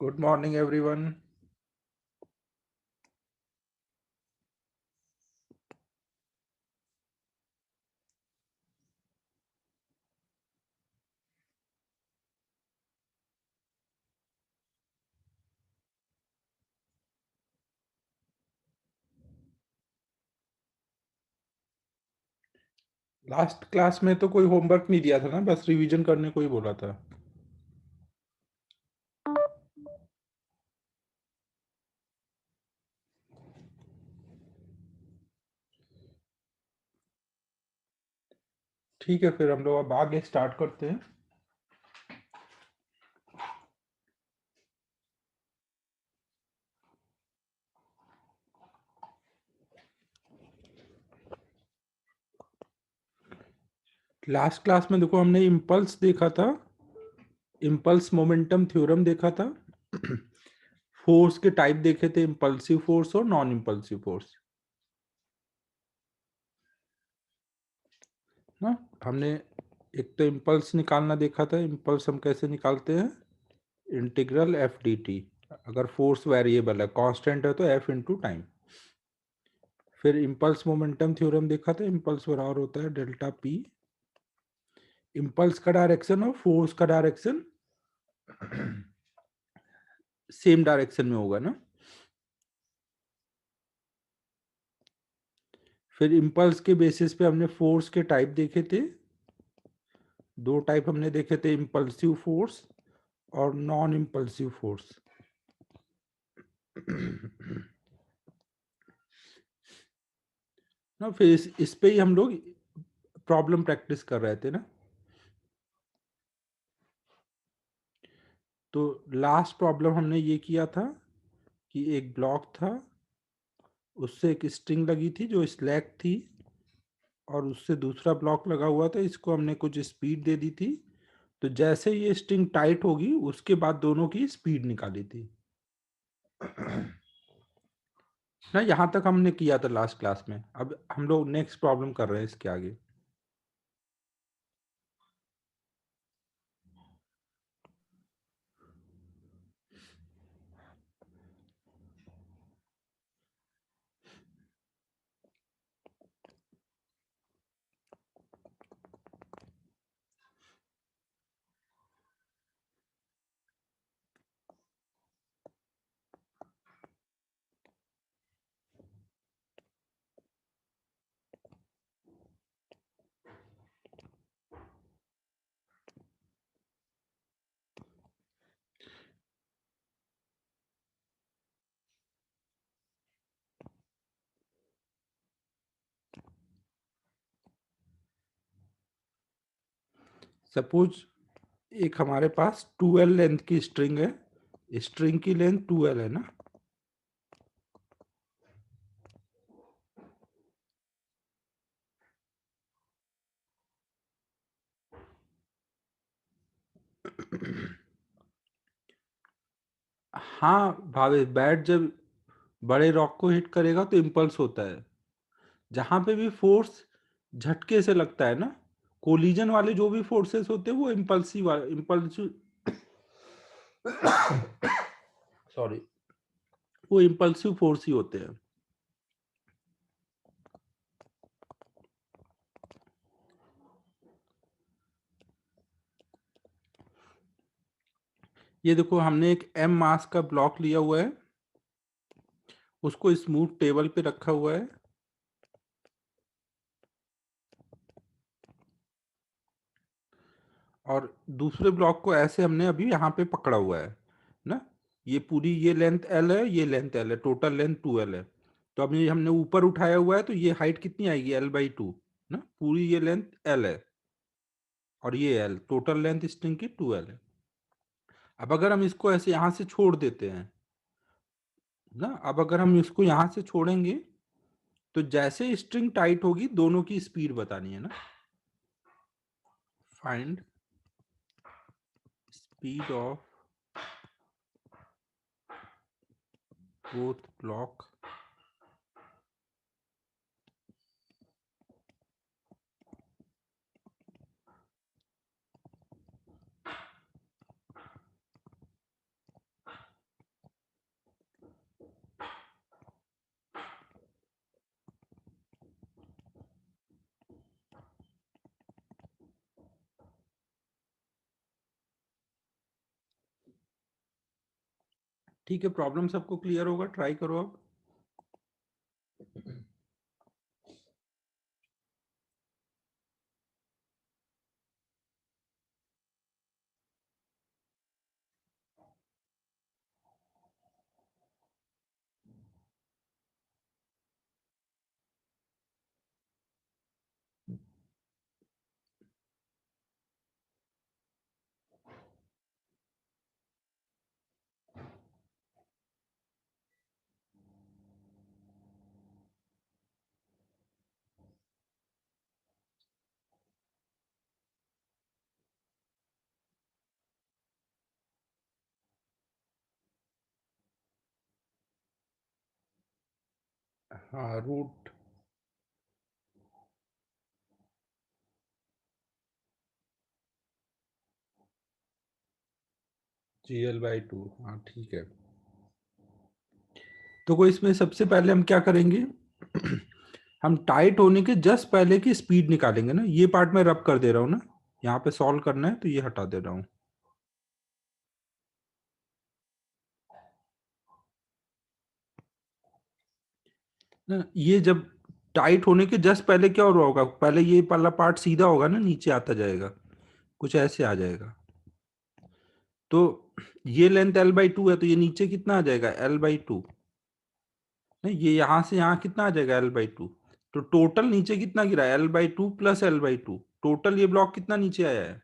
Good morning, everyone. Last class में तो कोई होमवर्क नहीं दिया था ना, बस रिवीजन करने को ही बोला था। ठीक है, फिर हम लोग अब आगे स्टार्ट करते हैं। लास्ट क्लास में देखो हमने इम्पल्स देखा था, इम्पल्स मोमेंटम थ्योरम देखा था, फोर्स के टाइप देखे थे, इम्पल्सिव फोर्स और नॉन इम्पल्सिव फोर्स ना। हमने एक तो इम्पल्स निकालना देखा था। इम्पल्स हम कैसे निकालते हैं, इंटीग्रल एफ डी टी। अगर फोर्स वेरिएबल है, कांस्टेंट है, तो एफ इंटू टाइम। फिर इम्पल्स मोमेंटम थ्योरम देखा था, इम्पल्स बराबर होता है डेल्टा पी, इम्पल्स का डायरेक्शन और फोर्स का डायरेक्शन सेम डायरेक्शन में होगा ना। फिर इम्पल्स के बेसिस पे हमने फोर्स के टाइप देखे थे। दो टाइप हमने देखे थे, इम्पल्सिव फोर्स और नॉन इम्पल्सिव फोर्स। ना फिर इस पे ही हम लोग प्रॉब्लम प्रैक्टिस कर रहे थे ना। तो लास्ट प्रॉब्लम हमने ये किया था कि एक ब्लॉक था, उससे एक स्ट्रिंग लगी थी जो स्लैक थी, और उससे दूसरा ब्लॉक लगा हुआ था, इसको हमने कुछ स्पीड दे दी थी। तो जैसे ये स्ट्रिंग टाइट होगी उसके बाद दोनों की स्पीड निकाली थी ना। यहाँ तक हमने किया था लास्ट क्लास में। अब हम लोग नेक्स्ट प्रॉब्लम कर रहे हैं इसके आगे। सपोज एक हमारे पास 2L लेंथ की स्ट्रिंग है, स्ट्रिंग की लेंथ 2L है ना। हाँ भावे, बैट जब बड़े रॉक को हिट करेगा तो इम्पल्स होता है। जहां पे भी फोर्स झटके से लगता है ना, कोलिजन वाले जो भी फोर्सेस होते हैं वो इम्पल्सिव इम्पल्सिव सॉरी, वो इम्पल्सिव फोर्स ही होते हैं। ये देखो हमने एक m मास का ब्लॉक लिया हुआ है, उसको स्मूथ टेबल पे रखा हुआ है, और दूसरे ब्लॉक को ऐसे हमने अभी यहाँ पे पकड़ा हुआ है ना। ये पूरी ये लेंथ L है, ये लेंथ L है, टोटल लेंथ 2L है। तो अब ये हमने ऊपर उठाया हुआ है, तो ये हाइट कितनी आएगी, L/2 ना। पूरी ये लेंथ L है और ये L, टोटल लेंथ स्ट्रिंग की 2L है। अब अगर हम इसको ऐसे यहाँ से छोड़ देते हैं ना, अब अगर हम इसको यहाँ से छोड़ेंगे तो जैसे स्ट्रिंग टाइट होगी दोनों की स्पीड बतानी है ना। Find speed of both block ठीक है, प्रॉब्लम सबको क्लियर होगा, ट्राई करो अब। हाँ, रूट GL/2, हाँ ठीक है। तो कोई इसमें सबसे पहले हम क्या करेंगे, हम टाइट होने के जस्ट पहले की स्पीड निकालेंगे ना। ये पार्ट मैं रब कर दे रहा हूँ ना, यहाँ पे सॉल्व करना है तो ये हटा दे रहा हूँ ना। ये जब टाइट होने के जस्ट पहले क्या हो रहा होगा, पहले ये वाला पार्ट सीधा होगा ना, नीचे आता जाएगा, कुछ ऐसे आ जाएगा। तो ये लेंथ L/2 है, तो ये नीचे कितना आ जाएगा, L/2। नहीं, ये यहां से यहाँ कितना आ जाएगा, L/2। तो टोटल नीचे कितना गिरा, L/2 प्लस L/2। टोटल ये ब्लॉक कितना नीचे आया है,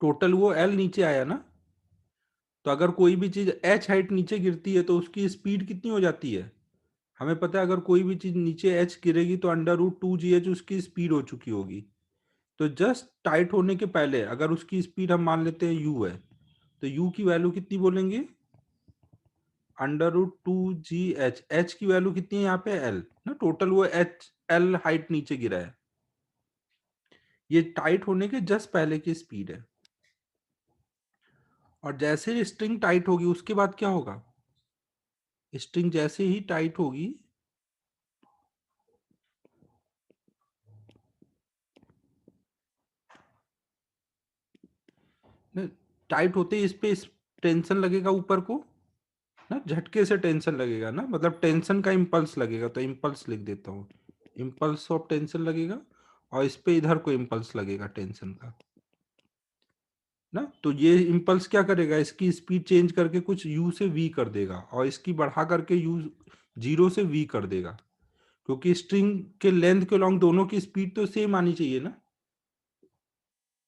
टोटल वो L नीचे आया ना। तो अगर कोई भी चीज h हाइट नीचे गिरती है तो उसकी स्पीड कितनी हो जाती है, हमें पता है। अगर कोई भी चीज नीचे h गिरेगी तो √2gh उसकी स्पीड हो चुकी होगी। तो जस्ट टाइट होने के पहले अगर उसकी स्पीड हम मान लेते हैं u है, तो u की वैल्यू कितनी बोलेंगे, √2gh। h की वैल्यू कितनी है यहाँ पे, l ना। टोटल वो l हाइट नीचे गिरा है, ये टाइट होने के जस्ट पहले की स्पीड है। और जैसे स्ट्रिंग टाइट होगी उसके बाद क्या होगा, स्ट्रिंग जैसे ही टाइट होगी ना, टाइट होते ही इस पे टेंशन लगेगा ऊपर को ना, झटके से टेंशन लगेगा ना, मतलब टेंशन का इम्पल्स लगेगा। तो इम्पल्स लिख देता हूँ, इम्पल्स ऑफ टेंशन लगेगा। और इस पे इधर को इम्पल्स लगेगा टेंशन का ना। तो ये इम्पल्स क्या करेगा, इसकी स्पीड चेंज करके कुछ u से v कर देगा, और इसकी बढ़ा करके u 0 से v कर देगा। क्योंकि स्ट्रिंग के लेंथ के लॉन्ग दोनों की स्पीड तो सेम आनी चाहिए ना,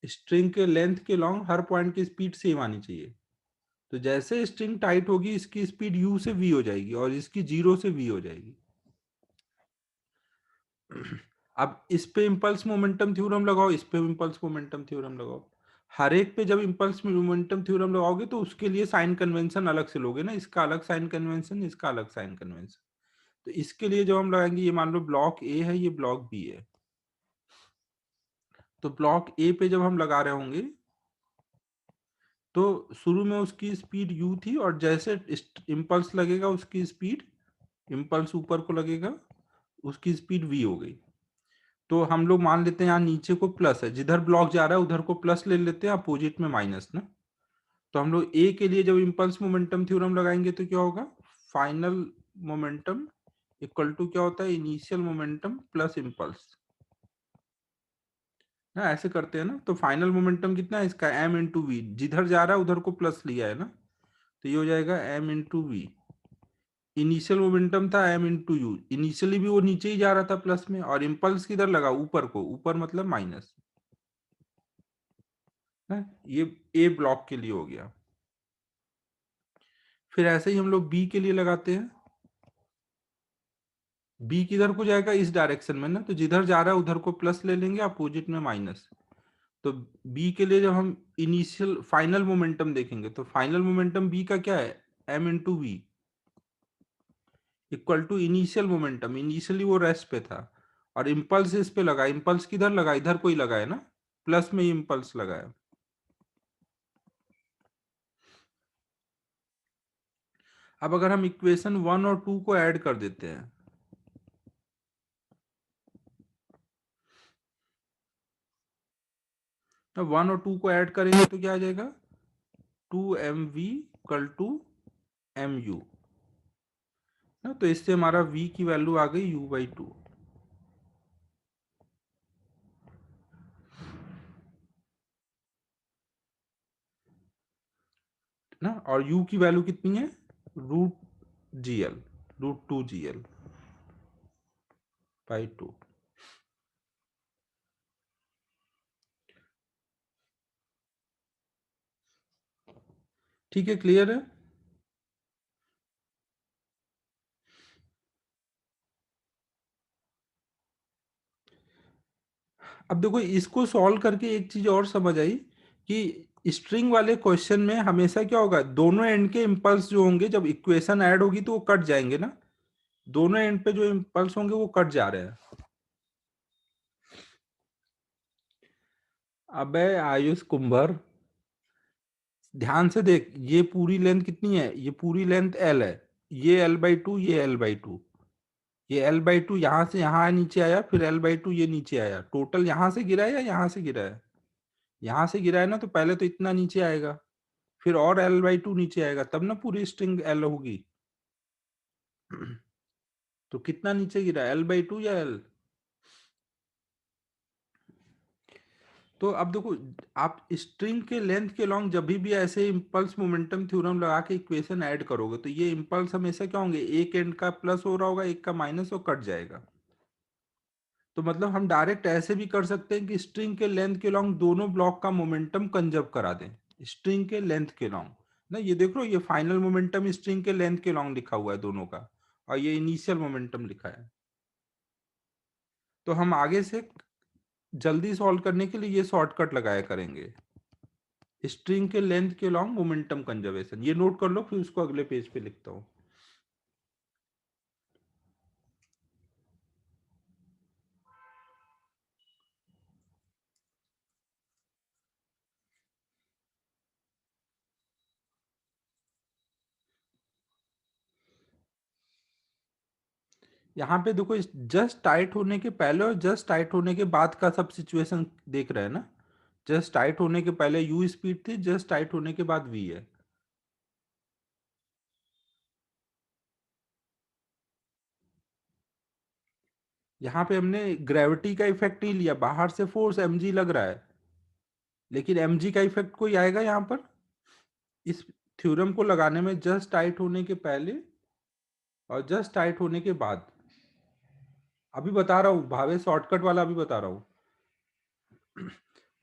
स्ट्रिंग के लेंथ के लॉन्ग हर पॉइंट की स्पीड सेम आनी चाहिए। तो जैसे स्ट्रिंग टाइट होगी इसकी स्पीड u से v हो जाएगी और इसकी 0 से v हो जाएगी। अब इस पे इम्पल्स मोमेंटम थ्योरम लगाओ, इस पे इम्पल्स मोमेंटम थ्योरम लगाओ। हर एक पे जब इम्पल्स मोमेंटम थ्योरम लगाओगे तो उसके लिए साइन कन्वेंशन अलग से लोगे ना, इसका अलग साइन कन्वेंशन, इसका अलग साइन कन्वेंशन। तो इसके लिए जब हम लगाएंगे, ये मान लो ब्लॉक ए है, ये ब्लॉक बी है। तो ब्लॉक ए पे जब हम लगा रहे होंगे तो शुरू में उसकी स्पीड u थी, और जैसे इम्पल्स लगेगा उसकी स्पीड, इम्पल्स ऊपर को लगेगा उसकी स्पीड v हो गई। तो हम लोग मान लेते हैं यहाँ नीचे को प्लस है, जिधर ब्लॉक जा रहा है उधर को प्लस ले लेते हैं, अपोजिट में माइनस ना। तो हम लोग ए के लिए जब इम्पल्स मोमेंटम थ्योरम लगाएंगे तो क्या होगा, फाइनल मोमेंटम इक्वल टू क्या होता है, इनिशियल मोमेंटम प्लस इम्पल्स ना। ऐसे करते हैं ना। तो फाइनल मोमेंटम कितना है इसका, m × v, जिधर जा रहा है उधर को प्लस लिया है ना, तो ये हो जाएगा m × v। इनिशियल मोमेंटम था m × u, इनिशियली भी वो नीचे ही जा रहा था प्लस में, और इम्पल्स किधर लगा, ऊपर को, ऊपर मतलब माइनस है। ये ए ब्लॉक के लिए हो गया। फिर ऐसे ही हम लोग बी के लिए लगाते हैं। बी किधर को जाएगा, इस डायरेक्शन में ना, तो जिधर जा रहा है उधर को प्लस ले लेंगे, अपोजिट में माइनस। तो बी के लिए जब हम इनिशियल फाइनल मोमेंटम देखेंगे तो फाइनल मोमेंटम बी का क्या है, m × v equal to initial momentum. Initially वो रेस्ट पे था, और इम्पल्स इस पे लगा, इम्पल्स किधर लगा, इधर कोई लगा है ना, प्लस में इम्पल्स लगा है। अब अगर हम इक्वेशन 1 और 2 को ऐड कर देते हैं, तो 1 और 2 को ऐड करेंगे तो क्या आ जाएगा, 2mv इक्वल टू mu ना। तो इससे हमारा v की वैल्यू आ गई u/2 ना। और u की वैल्यू कितनी है? √gl, √2gl/2। ठीक है, क्लियर है। अब देखो, इसको सॉल्व करके एक चीज और समझ आई कि स्ट्रिंग वाले क्वेश्चन में हमेशा क्या होगा, दोनों एंड के इम्पल्स जो होंगे जब इक्वेशन ऐड होगी तो वो कट जाएंगे ना। दोनों एंड पे जो इम्पल्स होंगे वो कट जा रहे हैं। अबे आयुष कुंभर, ध्यान से देख, ये पूरी लेंथ कितनी है? ये पूरी लेंथ एल है। ये L/2, ये L/2, ये L/2 यहां से यहां नीचे आया, फिर L/2 ये नीचे आया। टोटल यहां से गिरा है या यहां से गिरा है? यहां से गिरा है ना, तो पहले तो इतना नीचे आएगा, फिर और L/2 नीचे आएगा, तब ना पूरी स्ट्रिंग एल होगी। तो कितना नीचे गिरा, L/2 या एल? तो अब देखो, आप स्ट्रिंग के लेंथ के लॉन्ग जब भी ऐसे इम्पल्स मोमेंटम थ्योरम लगा के इक्वेशन ऐड करोगे तो ये इम्पल्स हमेशा क्या होंगे, एक एंड का प्लस हो रहा होगा, एक का माइनस, और कट जाएगा। तो मतलब हम डायरेक्ट ऐसे भी कर सकते हैं कि स्ट्रिंग के लेंथ के लॉन्ग दोनों ब्लॉक का मोमेंटम कंजर्व करा दें। स्ट्रिंग के लेंथ के लॉन्ग ना, ये देख लो, ये फाइनल मोमेंटम स्ट्रिंग के लेंथ के लॉन्ग लिखा हुआ है दोनों का, और ये इनिशियल मोमेंटम लिखा है। तो हम आगे से जल्दी सॉल्व करने के लिए ये शॉर्टकट लगाया करेंगे, स्ट्रिंग के लेंथ के लॉन्ग मोमेंटम कंजर्वेशन। ये नोट कर लो, फिर उसको अगले पेज पे लिखता हूँ। यहाँ पे देखो, जस्ट टाइट होने के पहले और जस्ट टाइट होने के बाद का सब सिचुएशन देख रहे हैं ना। जस्ट टाइट होने के पहले यू स्पीड थी, जस्ट टाइट होने के बाद वी है। यहाँ पे हमने ग्रेविटी का इफेक्ट नहीं लिया, बाहर से फोर्स mg लग रहा है, लेकिन mg का इफेक्ट कोई आएगा यहाँ पर? इस थ्योरम को लगाने में जस्ट टाइट होने के पहले और जस्ट टाइट होने के बाद, अभी बता रहा हूँ भावे, शॉर्टकट वाला अभी बता रहा हूँ।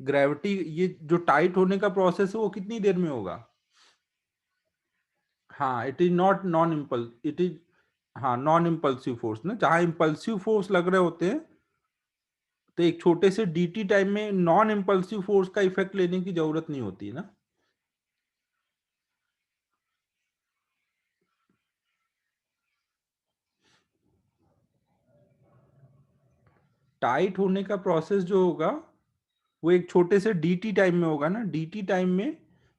ग्रेविटी, ये जो टाइट होने का प्रोसेस है वो कितनी देर में होगा? हाँ, it is not non impulse, it is, हाँ, नॉन इम्पल्सिव फोर्स ना। जहां इम्पल्सिव फोर्स लग रहे होते हैं तो एक छोटे से dt टाइम में नॉन इम्पल्सिव फोर्स का इफेक्ट लेने की जरूरत नहीं होती है ना। टाइट होने का प्रोसेस जो होगा वो एक छोटे से dt टाइम में होगा ना। dt टाइम में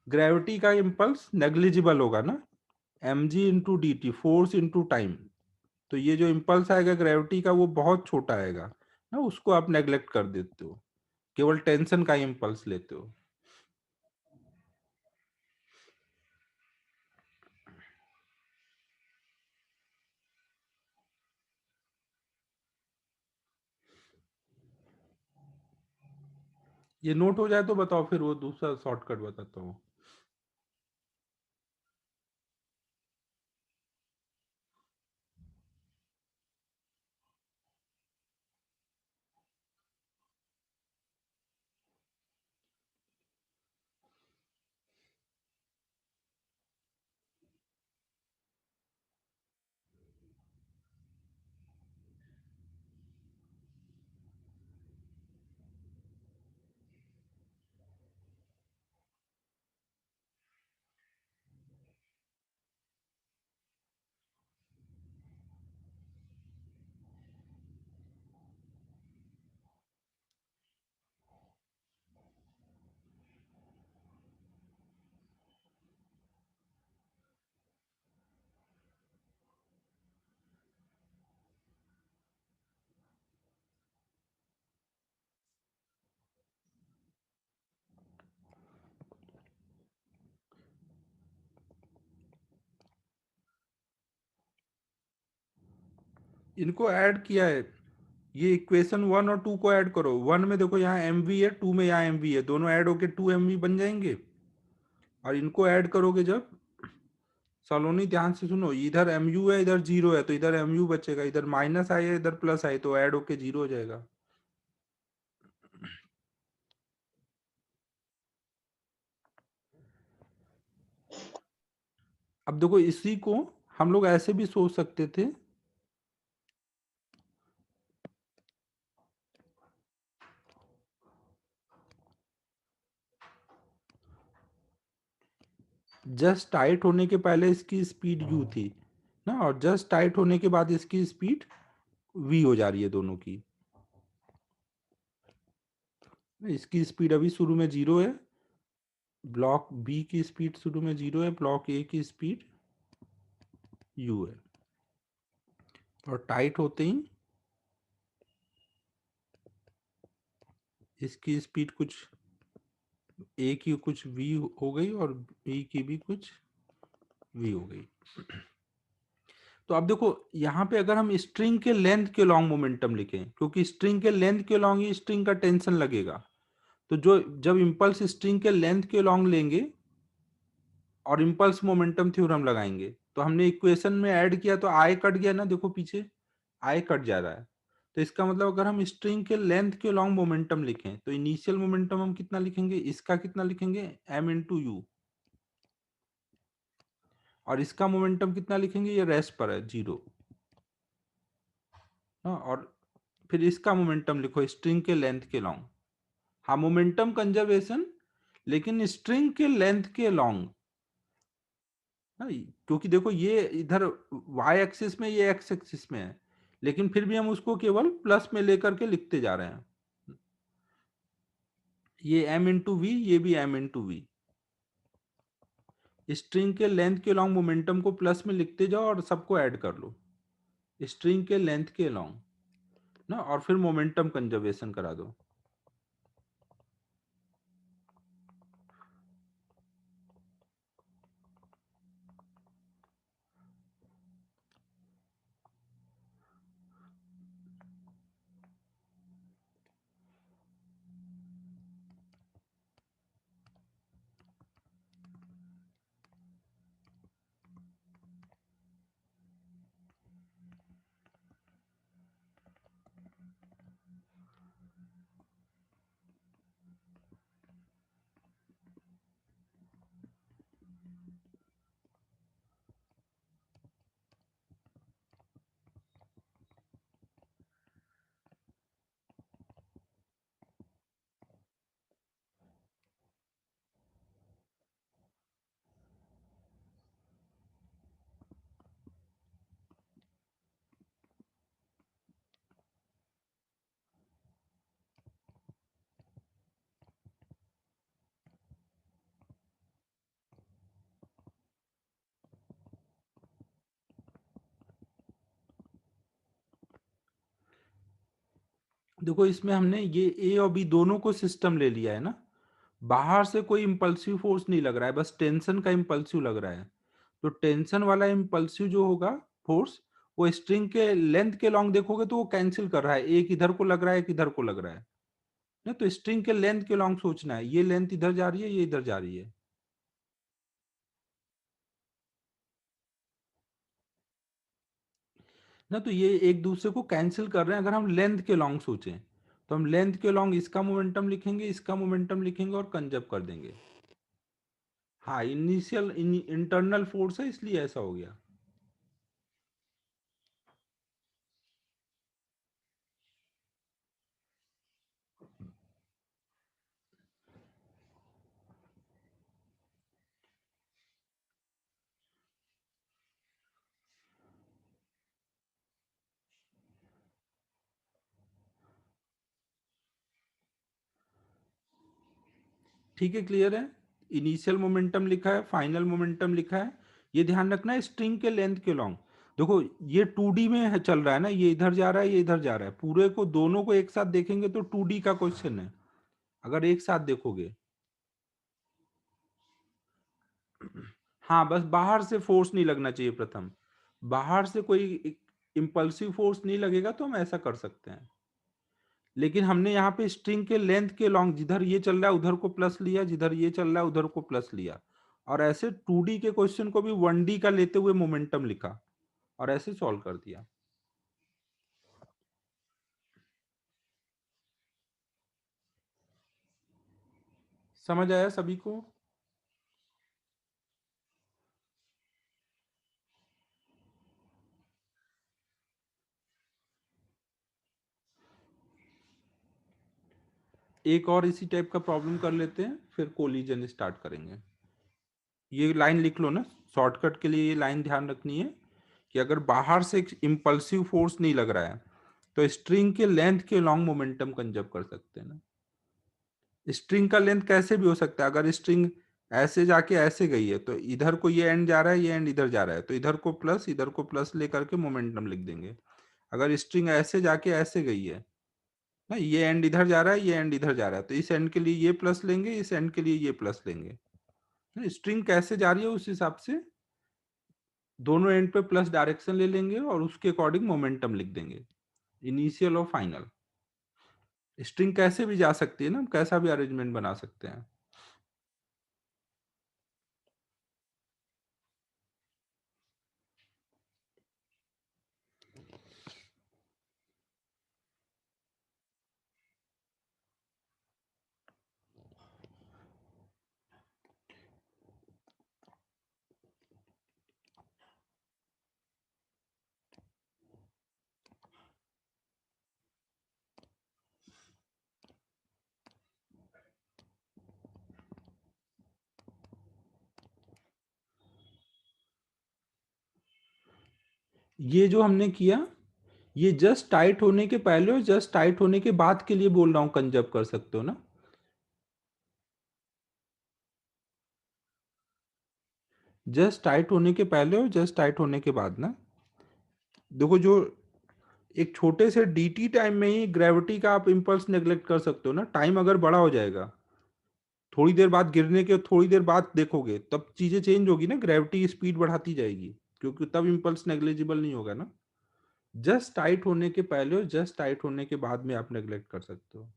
ग्रेविटी का इम्पल्स नेग्लिजिबल होगा ना, mg/dt, फोर्स इंटू टाइम। तो ये जो इम्पल्स आएगा ग्रेविटी का वो बहुत छोटा आएगा ना, उसको आप नेग्लेक्ट कर देते हो, केवल टेंशन का इम्पल्स लेते हो। ये नोट हो जाए तो बताओ, फिर वो दूसरा शॉर्टकट बताता हूँ। इनको ऐड किया है, ये इक्वेशन 1 और 2 को ऐड करो। 1 में देखो यहाँ एम वी है, 2 में यहाँ एम वी है, दोनों ऐड होके 2 MV बन जाएंगे। और इनको ऐड करोगे जब, सलोनी ध्यान से सुनो, इधर MU है इधर 0 है, तो इधर MU बचेगा, इधर माइनस आई है इधर प्लस आई, तो ऐड होके 0 हो जाएगा। अब देखो इसी को हम लोग ऐसे भी सोच सकते थे, जस्ट टाइट होने के पहले इसकी स्पीड u थी ना, और जस्ट टाइट होने के बाद इसकी स्पीड v हो जा रही है दोनों की। इसकी स्पीड अभी शुरू में 0 है, ब्लॉक बी की स्पीड शुरू में 0 है, ब्लॉक ए की स्पीड u है। और टाइट होते ही इसकी स्पीड कुछ ए की कुछ v हो गई और बी की भी कुछ v हो गई। तो अब देखो यहाँ पे अगर हम स्ट्रिंग के लेंथ के लॉन्ग मोमेंटम लिखें, क्योंकि स्ट्रिंग के लेंथ के लॉन्ग ही स्ट्रिंग का टेंशन लगेगा, तो जो जब इम्पल्स स्ट्रिंग के लेंथ के लॉन्ग लेंगे और इम्पल्स मोमेंटम थ्योरम लगाएंगे, तो हमने इक्वेशन में ऐड किया तो आई कट गया ना, देखो पीछे आई कट जा रहा है। तो इसका मतलब अगर हम स्ट्रिंग के लेंथ के लॉन्ग मोमेंटम लिखें तो इनिशियल मोमेंटम हम कितना लिखेंगे, इसका कितना लिखेंगे m×u, और इसका मोमेंटम कितना लिखेंगे, ये रेस्ट पर है 0। हाँ, और फिर इसका मोमेंटम लिखो स्ट्रिंग के लेंथ के लॉन्ग। हाँ, मोमेंटम कंजर्वेशन, लेकिन स्ट्रिंग के लेंथ के लॉन्ग। हाँ, क्योंकि देखो ये इधर y एक्सिस में, ये x एक्सिस में है, लेकिन फिर भी हम उसको केवल प्लस में लेकर के लिखते जा रहे हैं। ये m×v, ये भी m×v। स्ट्रिंग के लेंथ के लॉन्ग मोमेंटम को प्लस में लिखते जाओ और सबको ऐड कर लो, स्ट्रिंग के लेंथ के लॉन्ग ना, और फिर मोमेंटम कंजर्वेशन करा दो। देखो इसमें हमने ये ए और बी दोनों को सिस्टम ले लिया है ना, बाहर से कोई इम्पल्सिव फोर्स नहीं लग रहा है, बस टेंशन का इम्पल्सिव लग रहा है। तो टेंशन वाला इम्पल्सिव जो होगा फोर्स, वो स्ट्रिंग के लेंथ के लॉन्ग देखोगे तो वो कैंसिल कर रहा है, एक इधर को लग रहा है एक इधर को लग रहा है ना। तो स्ट्रिंग के लेंथ के लॉन्ग सोचना है, ये लेंथ इधर जा रही है ये इधर जा रही है ना, तो ये एक दूसरे को कैंसिल कर रहे हैं। अगर हम लेंथ के लॉन्ग सोचें तो हम लेंथ के लॉन्ग इसका मोमेंटम लिखेंगे, इसका मोमेंटम लिखेंगे और कंजर्व कर देंगे। हाँ, इनिशियल इंटरनल फोर्स है इसलिए ऐसा हो गया। ठीक है, क्लियर है। इनिशियल मोमेंटम लिखा है, फाइनल मोमेंटम लिखा है। ये ध्यान रखना है स्ट्रिंग के लेंथ के लॉन्ग। देखो ये 2D में है, चल रहा है ना, ये इधर जा रहा है ये इधर जा रहा है, पूरे को दोनों को एक साथ देखेंगे तो 2D का क्वेश्चन है। अगर एक साथ देखोगे, हाँ, बस बाहर से फोर्स नहीं लगना चाहिए प्रथम, बाहर से कोई इम्पल्सिव फोर्स नहीं लगेगा तो हम ऐसा कर सकते हैं, लेकिन हमने यहाँ पे स्ट्रिंग के लेंथ के लॉन्ग, जिधर ये चल रहा है उधर को प्लस लिया, जिधर ये चल रहा है उधर को प्लस लिया, और ऐसे 2D के क्वेश्चन को भी 1D का लेते हुए मोमेंटम लिखा और ऐसे सॉल्व कर दिया। समझ आया सभी को? एक और इसी टाइप का प्रॉब्लम कर लेते हैं, फिर कोलिजन स्टार्ट करेंगे। ये लाइन लिख लो ना, शॉर्टकट के लिए ये लाइन ध्यान रखनी है कि अगर बाहर से इम्पल्सिव फोर्स नहीं लग रहा है तो स्ट्रिंग के लेंथ के लॉन्ग मोमेंटम कंजर्व कर सकते हैं ना। स्ट्रिंग का लेंथ कैसे भी हो सकता है, अगर स्ट्रिंग ऐसे जाके ऐसे गई है तो इधर को ये एंड जा रहा है, ये एंड इधर जा रहा है, तो इधर को प्लस इधर को प्लस लेकर के मोमेंटम लिख देंगे। अगर स्ट्रिंग ऐसे जाके ऐसे गई है ना, ये एंड इधर जा रहा है, ये एंड इधर जा रहा है, तो इस एंड के लिए ये प्लस लेंगे, इस एंड के लिए ये प्लस लेंगे। स्ट्रिंग कैसे जा रही है उस हिसाब से दोनों एंड पे प्लस डायरेक्शन ले लेंगे और उसके अकॉर्डिंग मोमेंटम लिख देंगे, इनिशियल और फाइनल। स्ट्रिंग कैसे भी जा सकती है ना, हम कैसा भी अरेंजमेंट बना सकते हैं। ये जो हमने किया, ये जस्ट टाइट होने के पहले और जस्ट टाइट होने के बाद के लिए बोल रहा हूँ, कंजर्व कर सकते हो ना। जस्ट टाइट होने के पहले और जस्ट टाइट होने के बाद ना। देखो, जो एक छोटे से dt टाइम में ही ग्रेविटी का आप इम्पल्स नेग्लेक्ट कर सकते हो ना। टाइम अगर बड़ा हो जाएगा, थोड़ी देर बाद गिरने के थोड़ी देर बाद देखोगे तब चीजें चेंज होगी ना, ग्रेविटी स्पीड बढ़ाती जाएगी, क्योंकि तब इम्पल्स नेग्लिजिबल नहीं होगा ना। जस्ट टाइट होने के पहले और जस्ट टाइट होने के बाद में आप नेग्लेक्ट कर सकते हो।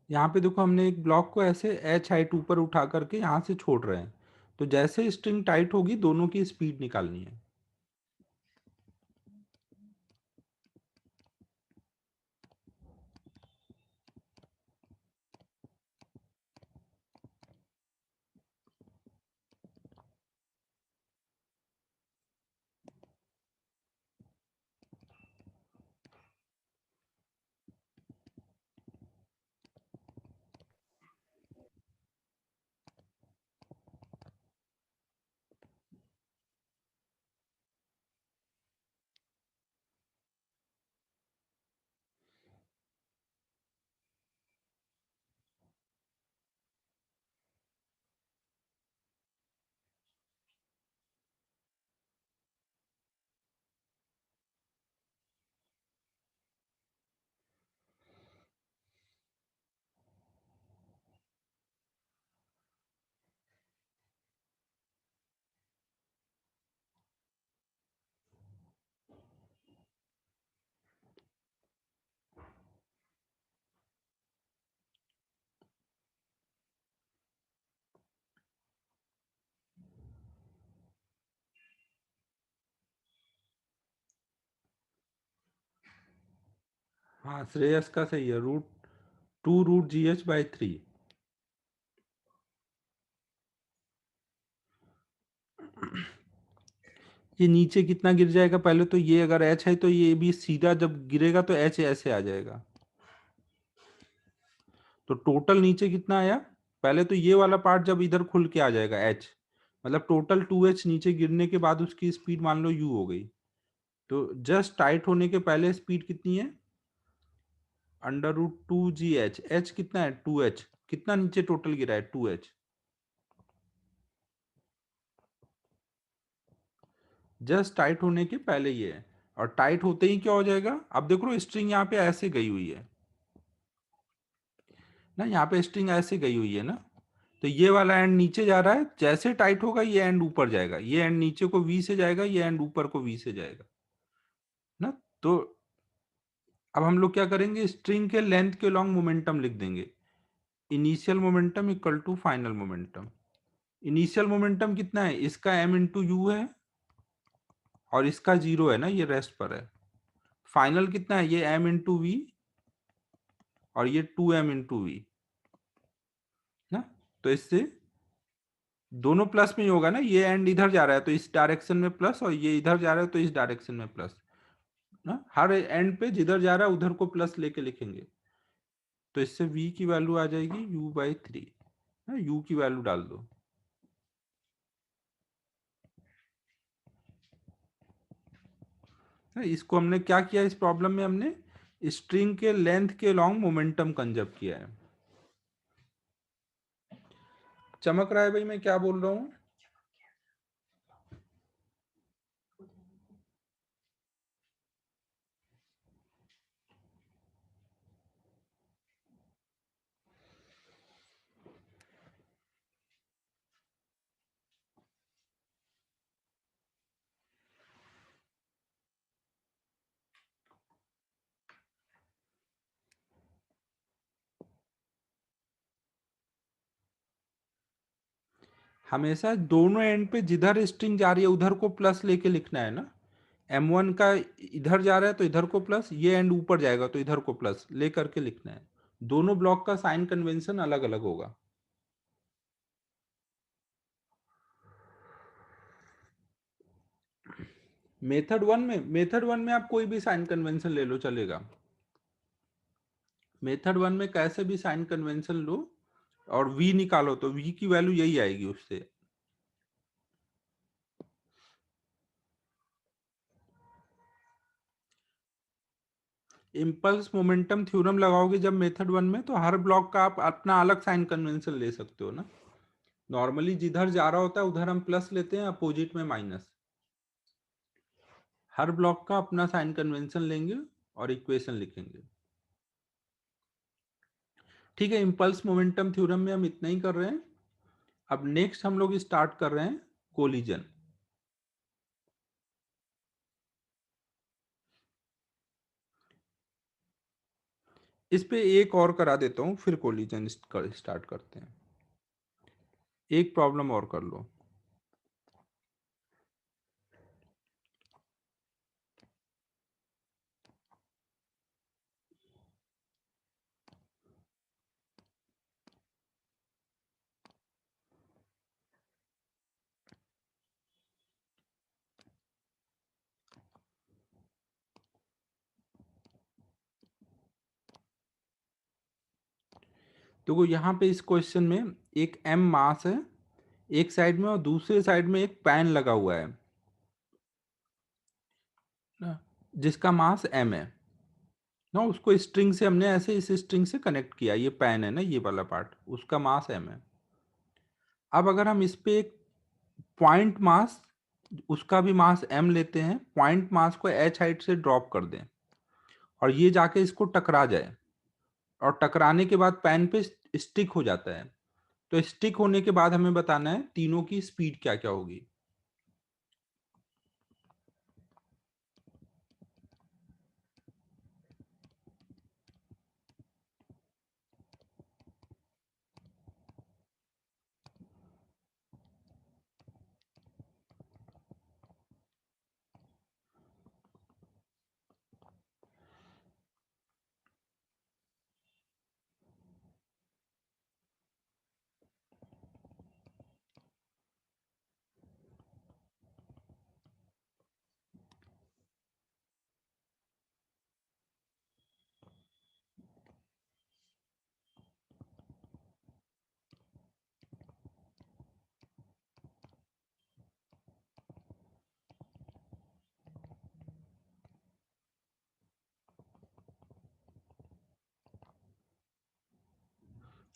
यहाँ पे देखो, हमने एक ब्लॉक को ऐसे एच हाइट ऊपर उठा करके यहाँ से छोड़ रहे हैं, तो जैसे स्ट्रिंग टाइट होगी दोनों की स्पीड निकालनी है। हाँ, श्रेयस का सही है, √2√GH/3। ये नीचे कितना गिर जाएगा, पहले तो ये अगर एच है तो ये भी सीधा जब गिरेगा तो एच ऐसे आ जाएगा, तो टोटल नीचे कितना आया। पहले तो ये वाला पार्ट जब इधर खुल के आ जाएगा एच, मतलब टोटल 2h नीचे गिरने के बाद उसकी स्पीड मान लो u हो गई। तो जस्ट टाइट होने के पहले स्पीड कितनी है, √2GH, एच कितना है 2H, कितना नीचे टोटल गिरा है 2H। जस्ट टाइट होने के पहले ये है, और टाइट होते ही क्या हो जाएगा, अब देख लो स्ट्रिंग यहाँ पे ऐसे गई हुई है ना, यहाँ पे स्ट्रिंग ऐसे गई हुई है ना, तो ये वाला एंड नीचे जा रहा है, जैसे टाइट होगा ये एंड ऊपर जाएगा, ये एंड नीचे को वी से जाएगा, ये एंड ऊपर को वी से जाएगा ना। तो अब हम लोग क्या करेंगे, स्ट्रिंग के लेंथ के लॉन्ग मोमेंटम लिख देंगे, initial momentum equal to final momentum. Initial momentum कितना है, इसका m इंटू यू है, और इसका 0 है ना, ये रेस्ट पर है। फाइनल कितना है, ये m इंटू वी, और ये 2m इंटू वी ना। तो इससे दोनों प्लस में ही होगा ना, ये एंड इधर जा रहा है तो इस डायरेक्शन में प्लस, और ये इधर जा रहा है तो इस डायरेक्शन में प्लस ना, हर एंड पे जिधर जा रहा है उधर को प्लस लेके लिखेंगे। तो इससे v की वैल्यू आ जाएगी u/3 ना, u की वैल्यू डाल दो। इसको हमने क्या किया, इस प्रॉब्लम में हमने स्ट्रिंग के लेंथ के लॉन्ग मोमेंटम कंजर्व किया है। चमक रहा है भाई मैं क्या बोल रहा हूँ। हमेशा दोनों एंड पे जिधर स्ट्रिंग जा रही है उधर को प्लस लेके लिखना है ना। m1 का इधर जा रहा है तो इधर को प्लस, ये एंड ऊपर जाएगा तो इधर को प्लस ले करके लिखना है। दोनों ब्लॉक का साइन कन्वेंशन अलग अलग होगा। मेथड वन में आप कोई भी साइन कन्वेंशन ले लो चलेगा। मेथड वन में कैसे भी साइन कन्वेंशन लो और v निकालो तो v की वैल्यू यही आएगी उससे। इम्पल्स मोमेंटम थ्योरम लगाओगे जब मेथड वन में, तो हर ब्लॉक का आप अपना अलग साइन कन्वेंशन ले सकते हो ना। नॉर्मली जिधर जा रहा होता है उधर हम प्लस लेते हैं, अपोजिट में माइनस। हर ब्लॉक का अपना साइन कन्वेंशन लेंगे और इक्वेशन लिखेंगे। ठीक है, इम्पल्स मोमेंटम थ्योरम में हम इतना ही कर रहे हैं। अब नेक्स्ट हम लोग स्टार्ट कर रहे हैं कोलिजन। इस पे एक और करा देता हूं, फिर कोलिजन स्टार्ट करते हैं। एक प्रॉब्लम और कर लो। देखो यहाँ पे इस क्वेश्चन में एक m मास है एक साइड में, और दूसरे साइड में एक पैन लगा हुआ है ना, जिसका मास m है ना। उसको स्ट्रिंग से हमने ऐसे इस स्ट्रिंग से कनेक्ट किया, ये पैन है ना, ये वाला पार्ट, उसका मास m है। अब अगर हम इस पे एक पॉइंट मास, उसका भी मास m लेते हैं, पॉइंट मास को h हाइट से ड्रॉप कर दें, और ये जाके इसको टकरा जाए, और टकराने के बाद पैन पे स्टिक हो जाता है, तो स्टिक होने के बाद हमें बताना है तीनों की स्पीड क्या क्या होगी।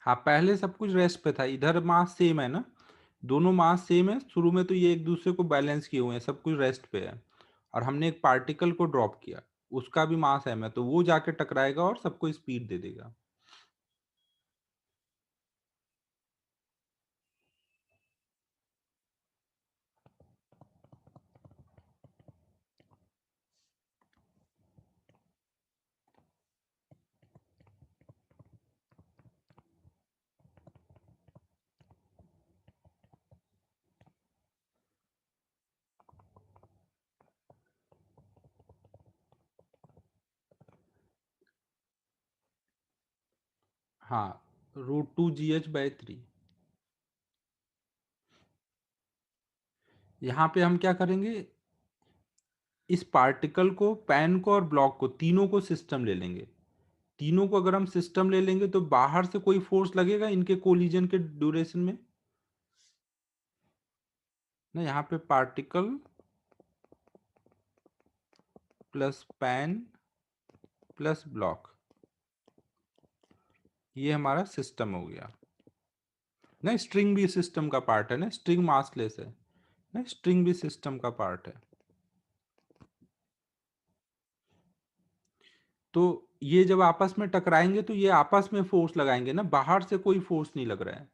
हाँ, पहले सब कुछ रेस्ट पे था, इधर मास सेम है ना, दोनों मास सेम है शुरू में, तो ये एक दूसरे को बैलेंस किए हुए हैं, सब कुछ रेस्ट पे है। और हमने एक पार्टिकल को ड्रॉप किया, उसका भी मास m है, तो वो जाके टकराएगा और सबको स्पीड दे देगा। हाँ, √2gh/3। यहाँ पे हम क्या करेंगे, इस पार्टिकल को, पैन को और ब्लॉक को, तीनों को सिस्टम ले लेंगे। तीनों को अगर हम सिस्टम ले लेंगे तो बाहर से कोई फोर्स लगेगा इनके कोलिजन के ड्यूरेशन में ना। यहाँ पे particle plus pan plus block, ये हमारा सिस्टम हो गया ना। स्ट्रिंग भी सिस्टम का पार्ट है ना, स्ट्रिंग मासलेस है ना, स्ट्रिंग भी सिस्टम का पार्ट है। तो ये जब आपस में टकराएंगे तो ये आपस में फोर्स लगाएंगे ना, बाहर से कोई फोर्स नहीं लग रहा है।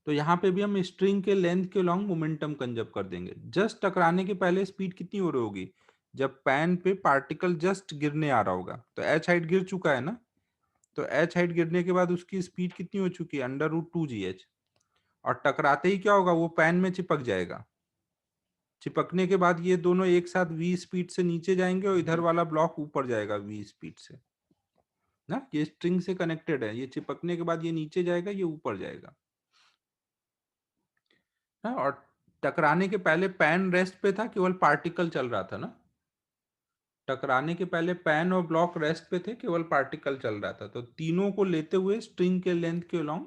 तो यहाँ पे भी हम स्ट्रिंग के लेंथ के लॉन्ग मोमेंटम कंजर्व कर देंगे। जस्ट टकराने के पहले स्पीड कितनी हो रही होगी, जब पैन पे पार्टिकल जस्ट गिरने आ रहा होगा तो एच हाइट गिर चुका है ना, तो एच हाइट गिरने के बाद उसकी स्पीड कितनी हो चुकी है, √2gh। और टकराते ही क्या होगा, वो पैन में चिपक जाएगा। चिपकने के बाद ये दोनों एक साथ v स्पीड से नीचे जाएंगे और इधर वाला ब्लॉक ऊपर जाएगा v स्पीड से ना। ये स्ट्रिंग से कनेक्टेड है, ये चिपकने के बाद ये नीचे जाएगा, ये ऊपर जाएगा ना। और टकराने के पहले पैन रेस्ट पे था, केवल पार्टिकल चल रहा था ना। टकराने के पहले पैन और ब्लॉक रेस्ट पे थे, केवल पार्टिकल चल रहा था। तो तीनों को लेते हुए स्ट्रिंग के लेंथ के अलोंग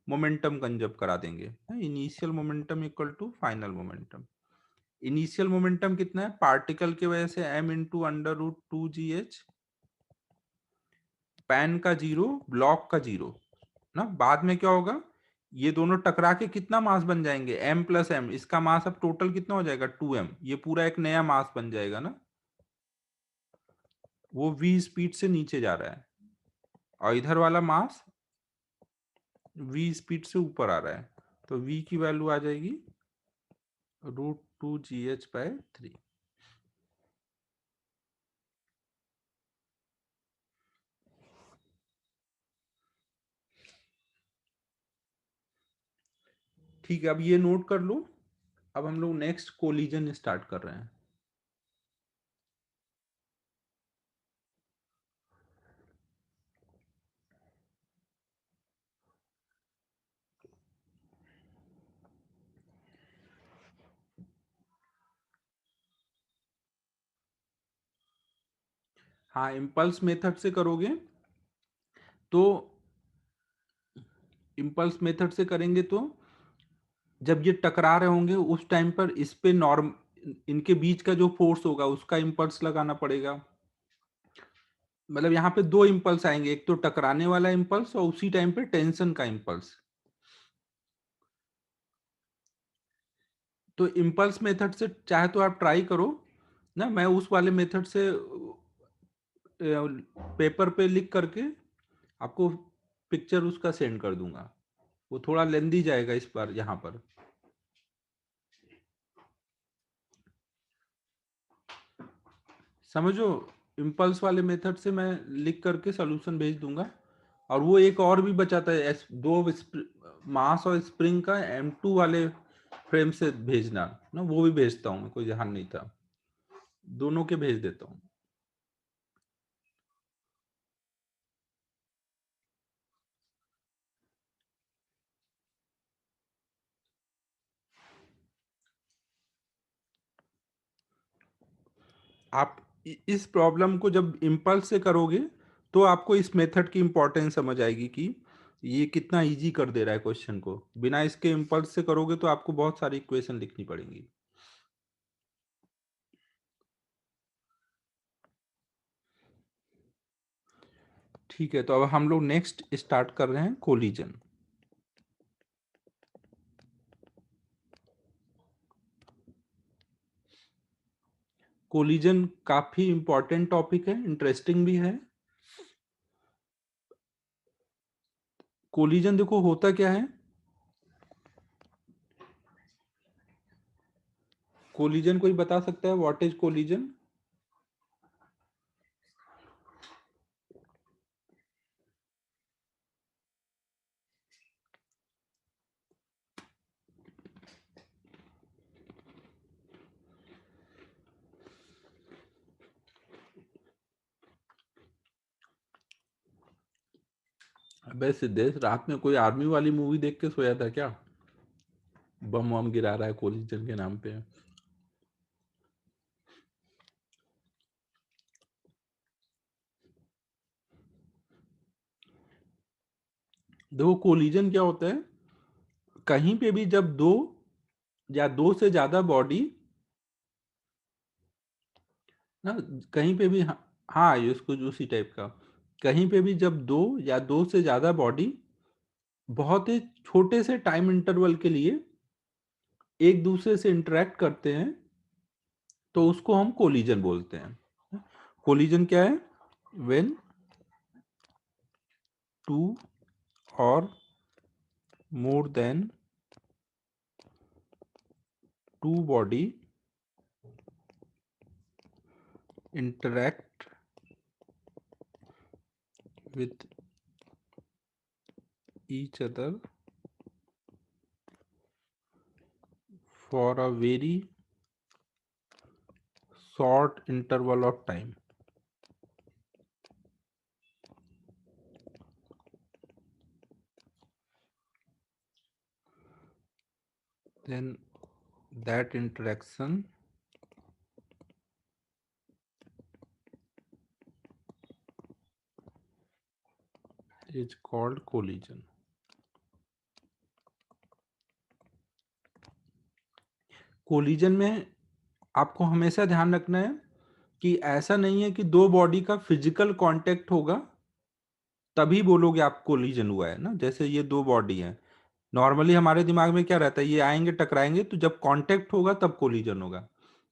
मोमेंटम कंजर्व करा देंगे। Initial momentum equal to final momentum. Initial momentum कितना है, पार्टिकल की वजह से m × √2gh, पैन का 0, ब्लॉक का 0 ना। बाद में क्या होगा, ये दोनों टकरा के कितना मास बन जाएंगे, m + m, इसका मास अब टोटल कितना हो जाएगा, 2m। ये पूरा एक नया मास बन जाएगा ना। वो v स्पीड से नीचे जा रहा है और इधर वाला मास v स्पीड से ऊपर आ रहा है। तो v की वैल्यू आ जाएगी √2gh/3। ठीक है, अब ये नोट कर लो। अब हम लोग नेक्स्ट कोलिजन स्टार्ट कर रहे हैं। हाँ, इम्पल्स मेथड से करोगे तो, इम्पल्स मेथड से करेंगे तो जब ये टकरा रहे होंगे उस टाइम पर इस पे नॉर्म, इनके बीच का जो फोर्स होगा उसका इम्पल्स लगाना पड़ेगा। मतलब यहाँ पे दो इम्पल्स आएंगे, एक तो टकराने वाला इम्पल्स और उसी टाइम पे टेंशन का इम्पल्स। तो इम्पल्स मेथड से चाहे तो आप ट्राई करो ना, मैं उस वाले मेथड से पेपर पे लिख करके आपको पिक्चर उसका सेंड कर दूंगा। वो थोड़ा लेंदी जाएगा इस बार यहाँ पर। समझो, इम्पल्स वाले मेथड से मैं लिख करके सॉल्यूशन भेज दूंगा। और वो एक और भी बचाता है, दो मास और स्प्रिंग का M2 वाले फ्रेम से भेजना ना, वो भी भेजता हूँ मैं, कोई ध्यान नहीं था, दोनों के भेज देता हूँ। आप इस प्रॉब्लम को जब इम्पल्स से करोगे तो आपको इस मेथड की इंपॉर्टेंस समझ आएगी कि ये कितना इजी कर दे रहा है क्वेश्चन को। बिना इसके इम्पल्स से करोगे तो आपको बहुत सारी इक्वेशन लिखनी पड़ेंगी। ठीक है, तो अब हम लोग नेक्स्ट स्टार्ट कर रहे हैं कोलिजन। कोलिजन काफी इंपॉर्टेंट टॉपिक है, इंटरेस्टिंग भी है। कोलिजन देखो होता क्या है, कोलिजन कोई बता सकता है व्हाट इज कोलिजन? अबे सिद्धेश, रात में कोई आर्मी वाली मूवी देख के सोया था क्या? बम वम गिरा रहा है कोलिजन के नाम पे। देखो कोलिजन क्या होता है, कहीं पे भी जब दो या दो से ज्यादा बॉडी ना, कहीं पे भी, हाँ ये उसको उसी टाइप का, कहीं पे भी जब दो या दो से ज्यादा बॉडी बहुत ही छोटे से टाइम इंटरवल के लिए एक दूसरे से इंटरेक्ट करते हैं, तो उसको हम कोलिजन बोलते हैं। कोलिजन क्या है? व्हेन टू और more than two body interact with each other for a very short interval of time. Then that interaction is called collision. Collision में आपको हमेशा ध्यान रखना है कि ऐसा नहीं है कि दो बॉडी का फिजिकल कांटेक्ट होगा तभी बोलोगे आप कोलिजन हुआ है ना। जैसे ये दो बॉडी है, नॉर्मली हमारे दिमाग में क्या रहता है, ये आएंगे टकराएंगे तो जब कांटेक्ट होगा तब कोलिजन होगा।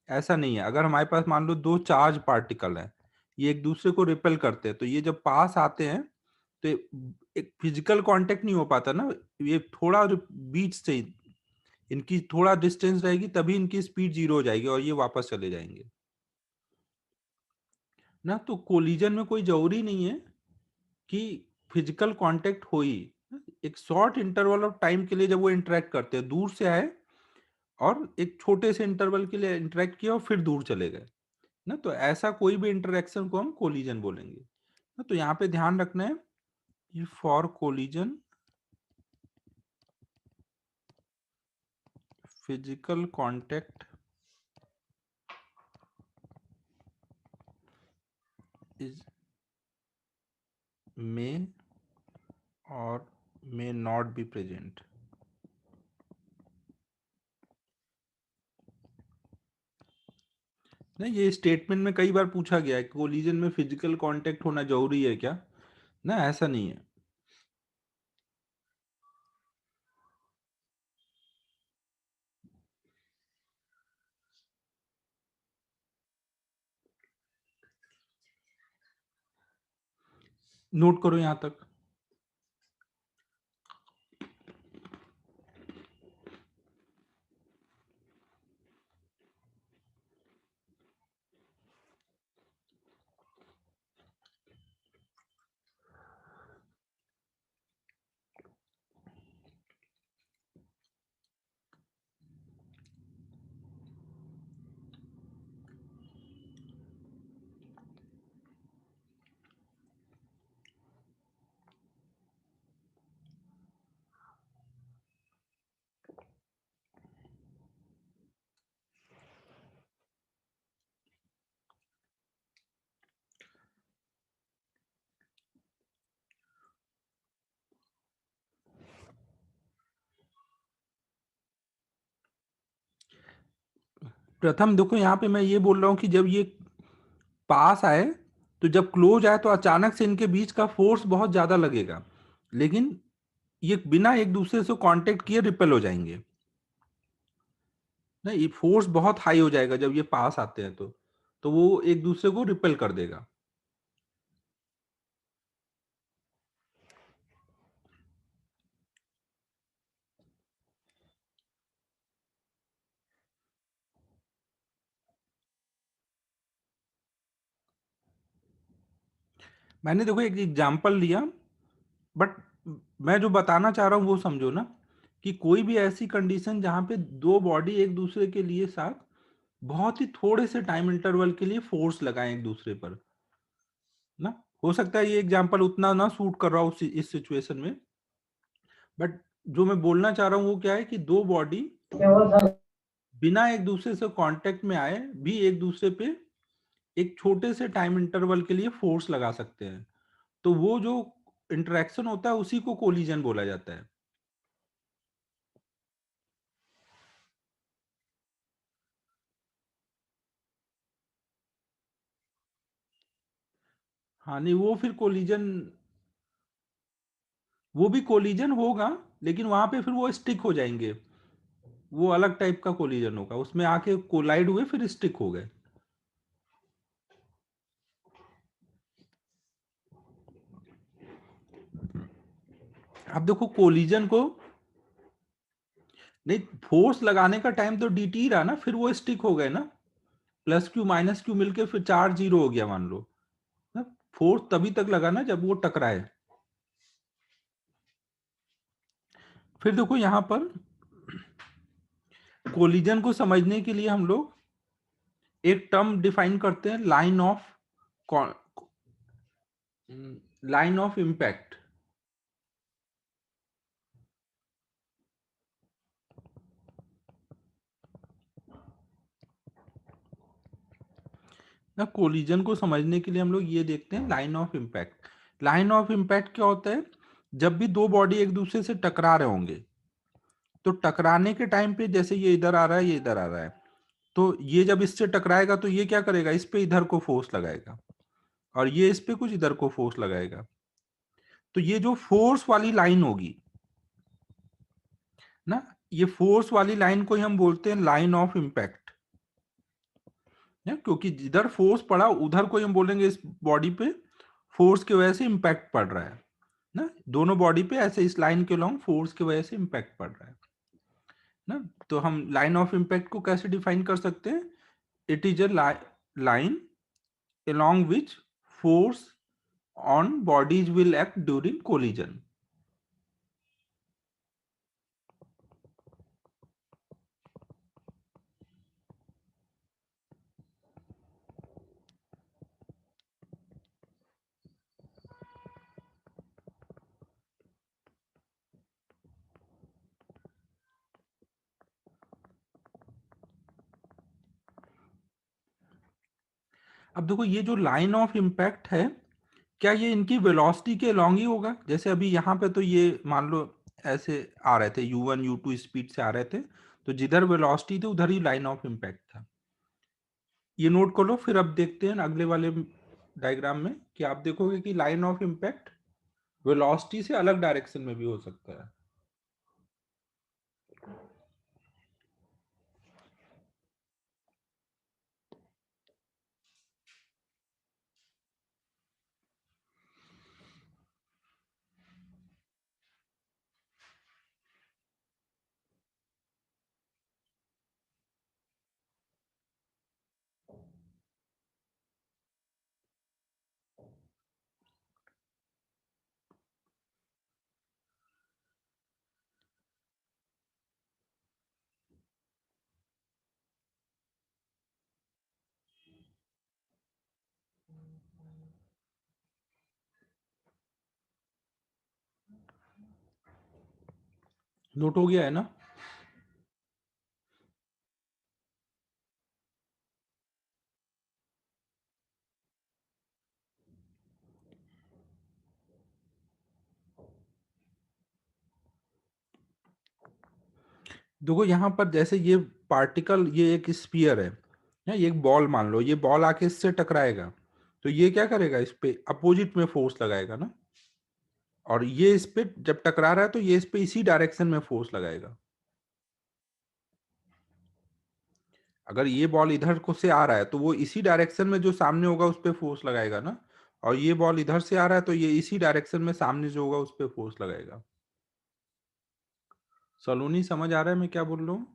ऐसा नहीं है। अगर हमारे पास मान लो दो चार्ज पार्टिकल है, ये एक दूसरे को रिपेल करते हैं, तो ये जब पास आते हैं तो एक फिजिकल कांटेक्ट नहीं हो पाता ना, ये थोड़ा बीच से इनकी थोड़ा डिस्टेंस रहेगी तभी इनकी स्पीड जीरो हो जाएगी और ये वापस चले जाएंगे ना। तो कोलिजन में कोई जरूरी नहीं है कि फिजिकल कांटेक्ट हो ही, एक शॉर्ट इंटरवल ऑफ टाइम के लिए जब वो इंटरेक्ट करते हैं, दूर से आए और एक छोटे से इंटरवल के लिए इंटरेक्ट किया और फिर दूर चले गए ना, तो ऐसा कोई भी इंटरेक्शन को हम कोलिजन बोलेंगे ना। तो यहाँ पे ध्यान रखना है, ये for collision physical contact is may और मे नॉट बी प्रेजेंट। नहीं, ये स्टेटमेंट में कई बार पूछा गया है, कोलिजन में फिजिकल कांटेक्ट होना जरूरी है क्या? ना, ऐसा नहीं है। नोट करो यहां तक। प्रथम देखो, यहाँ पे मैं ये बोल रहा हूँ कि जब ये पास आए, तो जब क्लोज आए तो अचानक से इनके बीच का फोर्स बहुत ज्यादा लगेगा, लेकिन ये बिना एक दूसरे से कांटेक्ट किए रिपेल हो जाएंगे ना। ये फोर्स बहुत हाई हो जाएगा जब ये पास आते हैं तो तो वो एक दूसरे को रिपेल कर देगा। मैंने देखो एक एग्जांपल लिया, बट मैं जो बताना चाह रहा हूँ वो समझो ना, कि कोई भी ऐसी कंडीशन जहां पे दो बॉडी एक दूसरे के लिए साथ बहुत ही थोड़े से टाइम इंटरवल के लिए फोर्स लगाएं एक दूसरे पर ना। हो सकता है ये एग्जांपल उतना ना सूट कर रहा हो इस सिचुएशन में, बट जो मैं बोलना चाह रहा हूँ वो क्या है कि दो बॉडी बिना एक दूसरे से कांटेक्ट में आए भी एक दूसरे पे एक छोटे से टाइम इंटरवल के लिए फोर्स लगा सकते हैं। तो वो जो इंटरेक्शन होता है उसी को कोलिजन बोला जाता है। हाँ नहीं, वो फिर कोलिजन, वो भी कोलिजन होगा, लेकिन वहां पे फिर वो स्टिक हो जाएंगे। वो अलग टाइप का कोलिजन होगा, उसमें आके कोलाइड हुए फिर स्टिक हो गए। अब देखो कोलिजन को, नहीं फोर्स लगाने का टाइम तो dt रहा ना, फिर वो स्टिक हो गए ना। प्लस क्यू माइनस क्यू मिलके फिर चार्ज जीरो हो गया मान लो ना। फोर्स तभी तक लगा ना जब वो टकराए। फिर देखो यहां पर कोलिजन को समझने के लिए हम लोग एक टर्म डिफाइन करते हैं, लाइन ऑफ इम्पैक्ट ना। कोलिजन को समझने के लिए हम लोग ये देखते हैं line of impact. Line of impact क्या होता है? जब भी दो बॉडी एक दूसरे से टकरा रहे होंगे, तो टकराने के टाइम पे जैसे ये इधर आ रहा है, ये इधर आ रहा है, तो ये जब इससे टकराएगा तो ये क्या करेगा, इस पे इधर को फोर्स लगाएगा, और ये इस पे कुछ इधर को फोर्स लगाएगा। तो ये जो फोर्स वाली लाइन होगी ना, ये फोर्स वाली लाइन को ही हम बोलते हैं लाइन ऑफ इम्पैक्ट। क्योंकि जिधर फोर्स पड़ा उधर को ही हम बोलेंगे इस बॉडी पे फोर्स की वजह से इम्पैक्ट पड़ रहा है ना। दोनों बॉडी पे ऐसे इस लाइन के लॉन्ग फोर्स की वजह से इम्पैक्ट पड़ रहा है ना। तो हम लाइन ऑफ इम्पैक्ट को कैसे डिफाइन कर सकते हैं? It is a line along which force on bodies will act during collision। अब देखो ये जो लाइन ऑफ इम्पैक्ट है, क्या ये इनकी वेलोसिटी के अलॉन्ग ही होगा? जैसे अभी यहाँ पे तो ये मान लो ऐसे आ रहे थे, u1 u2 स्पीड से आ रहे थे, तो जिधर वेलोसिटी थी उधर ही लाइन ऑफ इम्पैक्ट था। ये नोट कर लो। फिर अब देखते हैं अगले वाले डायग्राम में कि आप देखोगे कि लाइन ऑफ इम्पैक्ट वेलोसिटी से अलग डायरेक्शन में भी हो सकता है। नोट हो गया है ना? देखो यहाँ पर जैसे ये पार्टिकल, ये एक स्फीयर है या ये एक बॉल मान लो, ये बॉल आके इससे टकराएगा, तो ये क्या करेगा, इस पे अपोजिट में फोर्स लगाएगा ना। और ये इस पे जब टकरा रहा है तो ये इस पे इसी डायरेक्शन में फोर्स लगाएगा। अगर ये बॉल इधर को से आ रहा है तो वो इसी डायरेक्शन में जो सामने होगा उस पर फोर्स लगाएगा ना, और ये बॉल इधर से आ रहा है तो ये इसी डायरेक्शन में सामने जो होगा उस पर फोर्स लगाएगा। सलोनी समझ आ रहा है मैं क्या बोल रहा हूँ?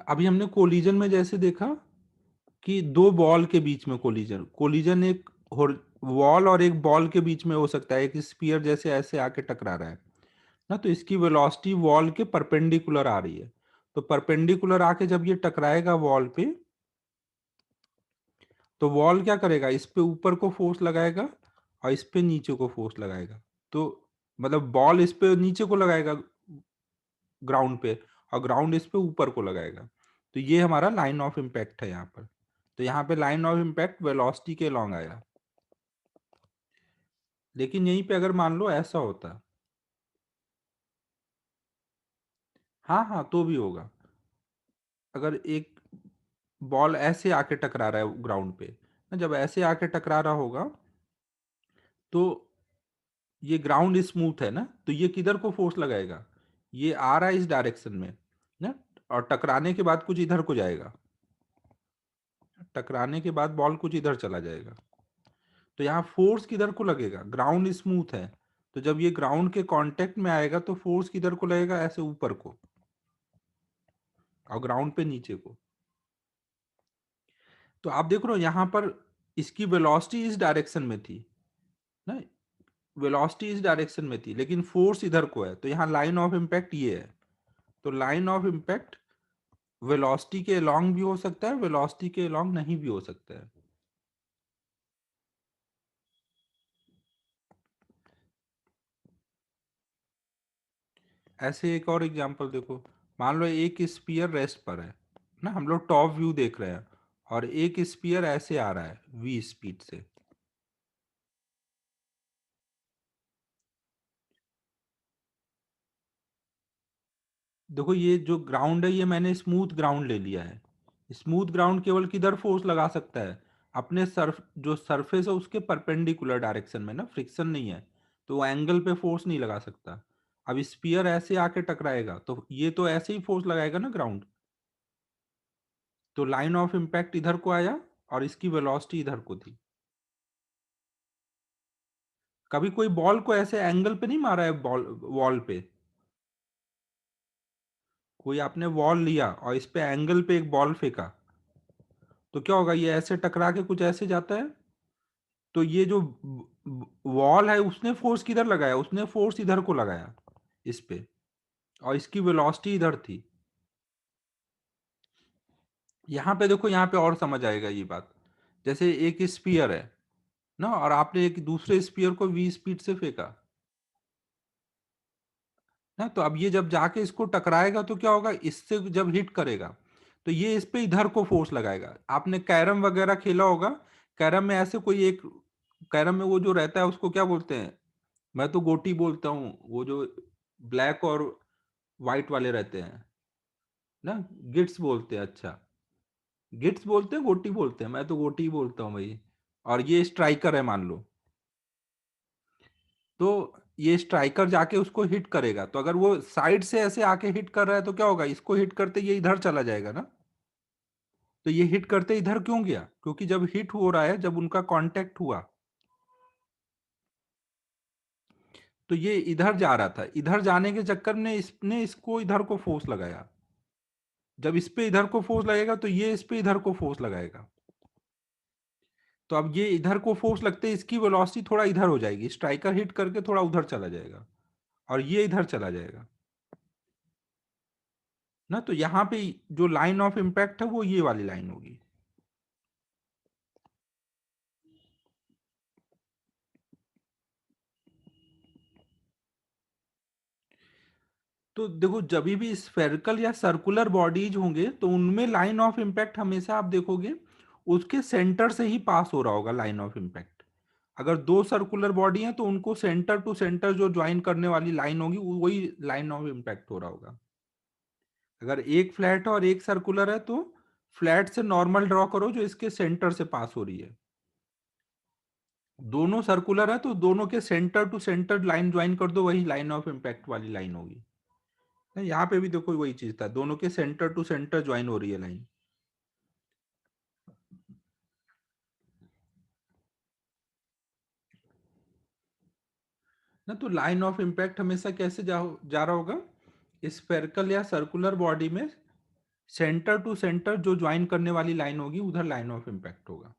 अभी हमने कोलिजन में जैसे देखा कि दो बॉल के बीच में कोलिजन, कोलिजन एक वॉल और एक बॉल के बीच में हो सकता है, एक स्पीयर जैसे ऐसे आके टकरा रहा है ना, तो इसकी वेलोसिटी वॉल के परपेंडिकुलर आ रही है। तो परपेंडिकुलर आके जब ये टकराएगा वॉल पे, तो वॉल क्या करेगा, इस पे ऊपर को फोर्स लगाएगा और इस पे नीचे को फोर्स लगाएगा। तो मतलब बॉल इस पे नीचे को लगाएगा ग्राउंड पे, और ग्राउंड इस पे ऊपर को लगाएगा। तो ये हमारा लाइन ऑफ इम्पैक्ट है यहाँ पर। तो यहाँ पे लाइन ऑफ इम्पैक्ट वेलोसिटी के लॉन्ग आया। लेकिन यहीं पे अगर मान लो ऐसा होता, हाँ हाँ तो भी होगा। अगर एक बॉल ऐसे आके टकरा रहा है ग्राउंड पे, जब ऐसे आके टकरा रहा होगा तो ये ग्राउंड स्मूथ है ना, तो ये किधर को फोर्स लगाएगा, ये आ रहा है इस डायरेक्शन में ना, और टकराने के बाद कुछ इधर को जाएगा, टकराने के बाद बॉल कुछ इधर चला जाएगा। तो यहाँ फोर्स किधर को लगेगा, ग्राउंड स्मूथ है, तो जब ये ग्राउंड के कांटेक्ट में आएगा तो फोर्स किधर को लगेगा, ऐसे ऊपर को, और ग्राउंड पे नीचे को। तो आप देख रहे हो यहाँ पर इसकी वेलोसिटी इस डायरेक्शन में थी ना, वेलोसिटी इस डायरेक्शन में थी, लेकिन फोर्स इधर को है, तो यहाँ लाइन ऑफ इम्पैक्ट ये है। तो लाइन ऑफ इम्पैक्ट वेलोसिटी के अलोंग भी हो सकता है, वेलोसिटी के अलोंग नहीं भी हो सकता है। ऐसे एक और एग्जांपल देखो, मान लो एक स्पीयर रेस्ट पर है ना, हम लोग टॉप व्यू देख रहे हैं, और एक स्पीयर ऐसे आ रहा है वी स्पीड से। देखो ये जो ग्राउंड है ये मैंने स्मूथ ग्राउंड ले लिया है। स्मूथ ग्राउंड केवल किधर फोर्स लगा सकता है, अपने सर्फ जो सरफेस है उसके परपेंडिकुलर डायरेक्शन में ना, फ्रिक्शन नहीं है, तो वो एंगल पे फोर्स नहीं लगा सकता। अब स्पीयर ऐसे आके टकराएगा तो ये तो ऐसे ही फोर्स लगाएगा ना ग्राउंड, तो लाइन ऑफ इम्पैक्ट इधर को आया और इसकी वेलोसिटी इधर को थी। कभी कोई बॉल को ऐसे एंगल पे नहीं मारा है बॉल वॉल पे, कोई आपने वॉल लिया और इस पे एंगल पे एक बॉल फेंका, तो क्या होगा, ये ऐसे टकरा के कुछ ऐसे जाता है, तो ये जो वॉल है उसने फोर्स किधर लगाया, उसने फोर्स इधर को लगाया इस पे, और इसकी वेलोसिटी इधर थी। यहाँ पे देखो, यहाँ पे और समझ आएगा ये बात। जैसे एक स्पीयर है ना, और आपने एक दूसरे स्पीयर को वी स्पीड से फेंका ना, तो अब ये जब जाके इसको टकराएगा तो क्या होगा, इससे जब हिट करेगा तो ये इस पे इधर को फोर्स लगाएगा। आपने कैरम वगैरह खेला होगा, कैरम में ऐसे कोई एक, कैरम में वो जो रहता है उसको क्या बोलते हैं, मैं तो गोटी बोलता हूँ, वो जो ब्लैक और वाइट वाले रहते हैं ना, गिट्स बोलते हैं। अच्छा, गिट्स बोलते हैं गोटी बोलते हैं, मैं तो गोटी ही बोलता हूँ भाई। और ये स्ट्राइकर है मान लो, तो ये स्ट्राइकर जाके उसको हिट करेगा, तो अगर वो साइड से ऐसे आके हिट कर रहा है तो क्या होगा, इसको हिट करते ये इधर चला जाएगा ना। तो ये हिट करते इधर क्यों गया, क्योंकि जब हिट हो रहा है, जब उनका कांटेक्ट हुआ तो ये इधर जा रहा था, इधर जाने के चक्कर में इसने इसको इधर को फोर्स लगाया। जब इस पे इधर को फोर्स लगेगा तो ये इस पे इधर को फोर्स लगाएगा। तो अब ये इधर को फोर्स लगते ही इसकी वेलोसिटी थोड़ा इधर हो जाएगी, स्ट्राइकर हिट करके थोड़ा उधर चला जाएगा, और ये इधर चला जाएगा ना। तो यहाँ पे जो लाइन ऑफ इम्पैक्ट है वो ये वाली लाइन होगी। तो देखो, जब भी स्फेरिकल या सर्कुलर बॉडीज होंगे तो उनमें लाइन ऑफ इम्पैक्ट हमेशा आप देखोगे उसके सेंटर से ही पास हो रहा होगा लाइन ऑफ इम्पैक्ट। अगर दो सर्कुलर बॉडी हैं तो उनको सेंटर टू सेंटर जो ज्वाइन करने वाली लाइन होगी वही लाइन ऑफ इम्पैक्ट हो रहा होगा। अगर एक फ्लैट है और एक सर्कुलर है तो फ्लैट से नॉर्मल ड्रॉ करो जो इसके सेंटर से पास हो रही है। दोनों सर्कुलर है तो दोनों के centre to centre line join कर दो, वही लाइन ऑफ इम्पैक्ट वाली लाइन होगी। नहीं, यहाँ पे भी देखो वही चीज था, दोनों के सेंटर टू सेंटर ज्वाइन हो रही है लाइन। ना तो लाइन ऑफ इम्पैक्ट हमेशा कैसे जा रहा होगा, स्फेरिकल या सर्कुलर बॉडी में सेंटर टू सेंटर जो ज्वाइन करने वाली लाइन होगी उधर लाइन ऑफ इम्पैक्ट होगा।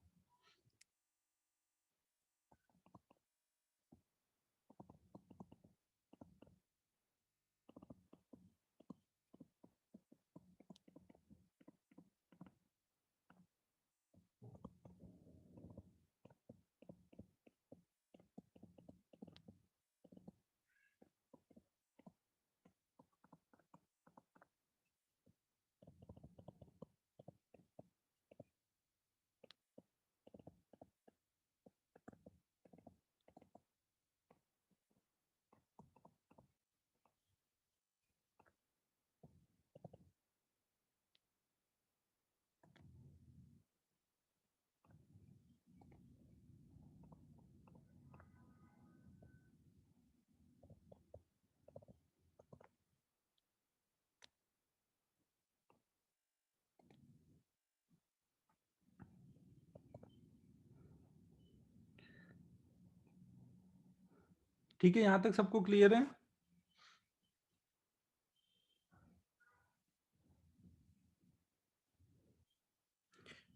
ठीक है, यहाँ तक सबको क्लियर है?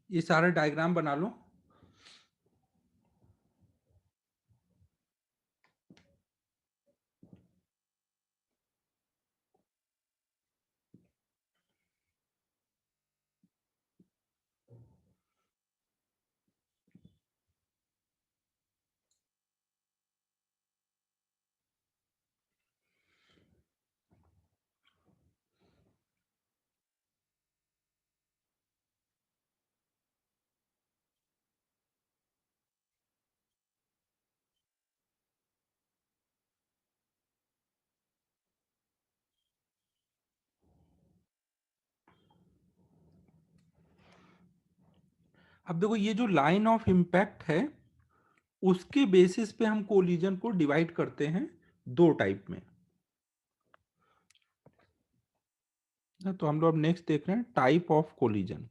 ये सारा डायग्राम बना लो। अब देखो ये जो लाइन ऑफ इम्पैक्ट है उसके बेसिस पे हम कोलिजन को डिवाइड करते हैं दो टाइप में। तो हम लोग अब नेक्स्ट देख रहे हैं टाइप ऑफ कोलिजन।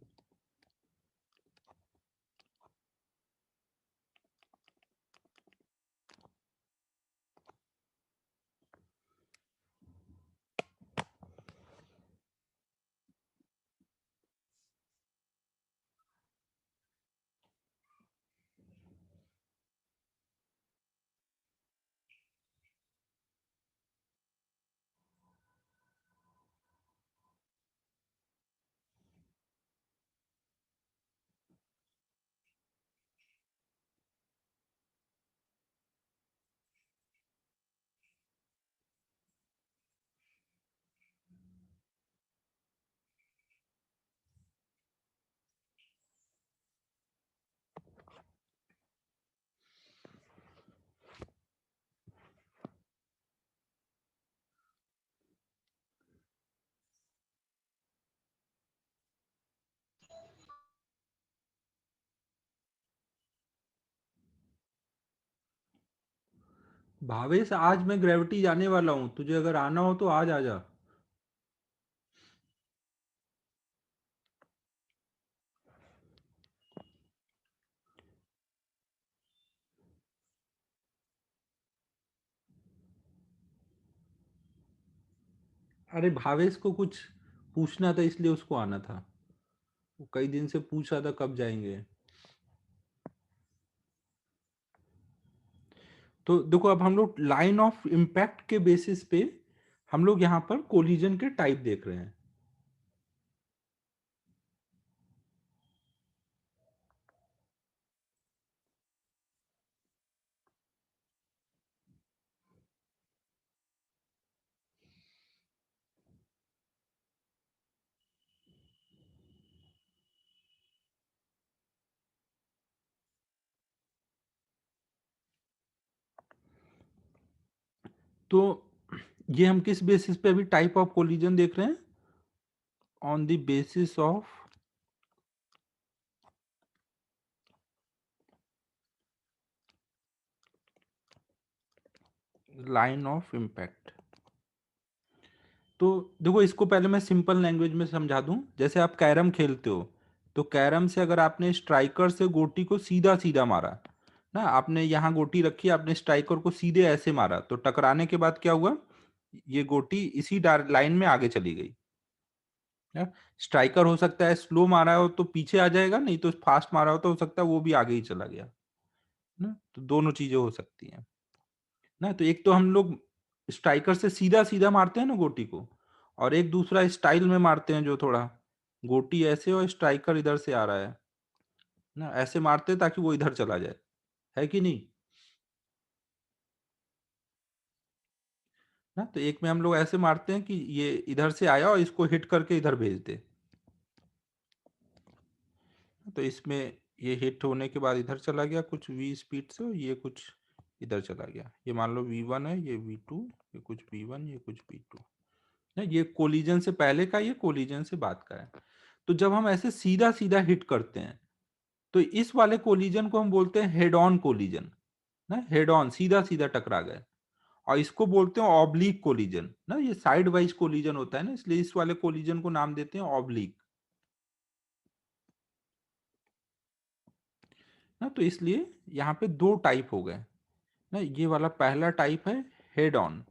भावेश, आज मैं ग्रेविटी जाने वाला हूँ, तुझे अगर आना हो तो आज आ जा। अरे भावेश को कुछ पूछना था इसलिए उसको आना था, वो कई दिन से पूछ रहा था कब जाएंगे। तो देखो अब हम लोग लाइन ऑफ इम्पैक्ट के बेसिस पे हम लोग यहाँ पर कोलिजन के टाइप देख रहे हैं। तो ये हम किस बेसिस पे अभी टाइप ऑफ कोलिजन देख रहे हैं? On the basis of line of impact. तो देखो, इसको पहले मैं सिंपल लैंग्वेज में समझा दूं। जैसे आप कैरम खेलते हो, तो कैरम से अगर आपने स्ट्राइकर से गोटी को सीधा सीधा मारा ना, आपने यहाँ गोटी रखी, आपने स्ट्राइकर को सीधे ऐसे मारा, तो टकराने के बाद क्या हुआ, ये गोटी इसी लाइन में आगे चली गई। स्ट्राइकर हो सकता है स्लो मारा हो तो पीछे आ जाएगा, नहीं तो फास्ट मारा हो तो हो सकता है वो भी आगे ही चला गया ना। तो दोनों चीजें हो सकती हैं ना। तो एक तो हम लोग स्ट्राइकर से सीधा सीधा मारते हैं ना गोटी को, और एक दूसरा स्टाइल में मारते हैं, जो थोड़ा गोटी ऐसे और स्ट्राइकर इधर से आ रहा है ना, ऐसे मारते हैं ताकि वो इधर चला जाए, है कि नहीं ना। तो एक में हम लोग ऐसे मारते हैं कि ये इधर से आया और इसको हिट करके इधर भेज दे। तो इसमें ये हिट होने के बाद इधर चला गया कुछ v स्पीड से, और ये कुछ इधर चला गया। ये मान लो v1 है, ये v2, ये कुछ v1, ये कुछ v2 है। ये कोलिजन से पहले का, ये कोलिजन से बाद का है। तो जब हम ऐसे सीधा सीधा हिट करते हैं, तो इस वाले कोलिजन को हम बोलते हैं हेड ऑन कोलिजन ना। हेड ऑन, सीधा सीधा टकरा गए। और इसको बोलते हैं ऑब्लिक कोलिजन ना, ये साइड वाइज कोलिजन होता है ना, इसलिए इस वाले कोलिजन को नाम देते हैं ऑब्लिक ना। तो इसलिए यहाँ पे दो टाइप हो गए ना। ये वाला पहला टाइप है हेड ऑन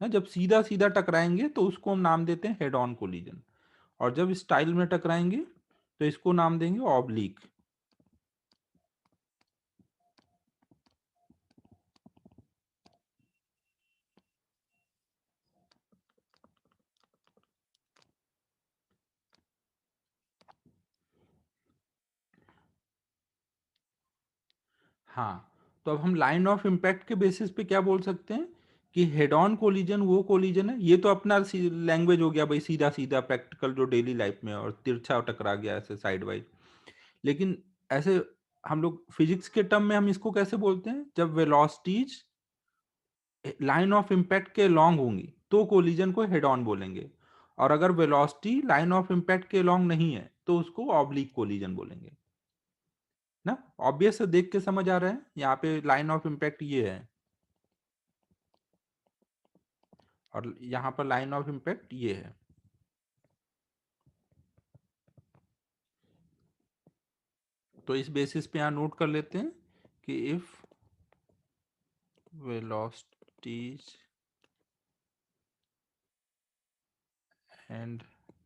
ना, जब सीधा सीधा टकराएंगे तो उसको हम नाम देते हैं हेड ऑन कोलिजन। और जब स्टाइल में टकराएंगे तो इसको नाम देंगे ऑब्लिक। हाँ, तो अब हम लाइन ऑफ इम्पैक्ट के बेसिस पे क्या बोल सकते हैं कि हेड ऑन कोलिजन वो कोलिजन है, ये तो अपना लैंग्वेज हो गया भाई, सीधा सीधा प्रैक्टिकल जो डेली लाइफ में, और तिरछा टकरा गया ऐसे साइड वाइज। लेकिन ऐसे हम लोग फिजिक्स के टर्म में हम इसको कैसे बोलते हैं, जब वेलोसिटीज लाइन ऑफ इम्पैक्ट के लॉन्ग होंगी तो कोलिजन को हेड ऑन बोलेंगे। और अगर वेलोसिटी लाइन ऑफ इम्पैक्ट के लॉन्ग नहीं है तो उसको ऑब्लिक कोलिजन बोलेंगे ना। ऑब्वियस है, देख के समझ आ रहा है, यहाँ पे लाइन ऑफ इम्पैक्ट ये है, और यहाँ पर लाइन ऑफ इम्पैक्ट ये है। तो इस बेसिस पे यहाँ नोट कर लेते हैं कि if velocities and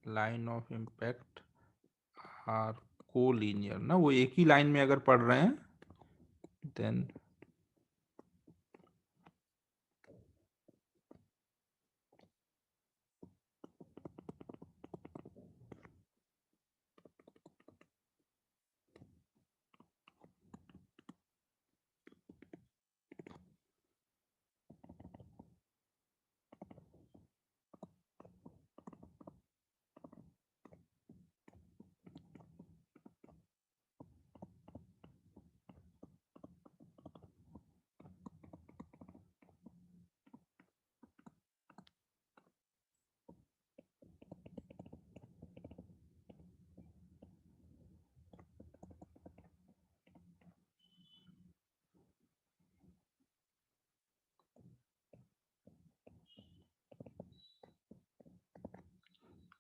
line of impact are collinear ना, वो एक ही लाइन में अगर पढ़ रहे हैं, देन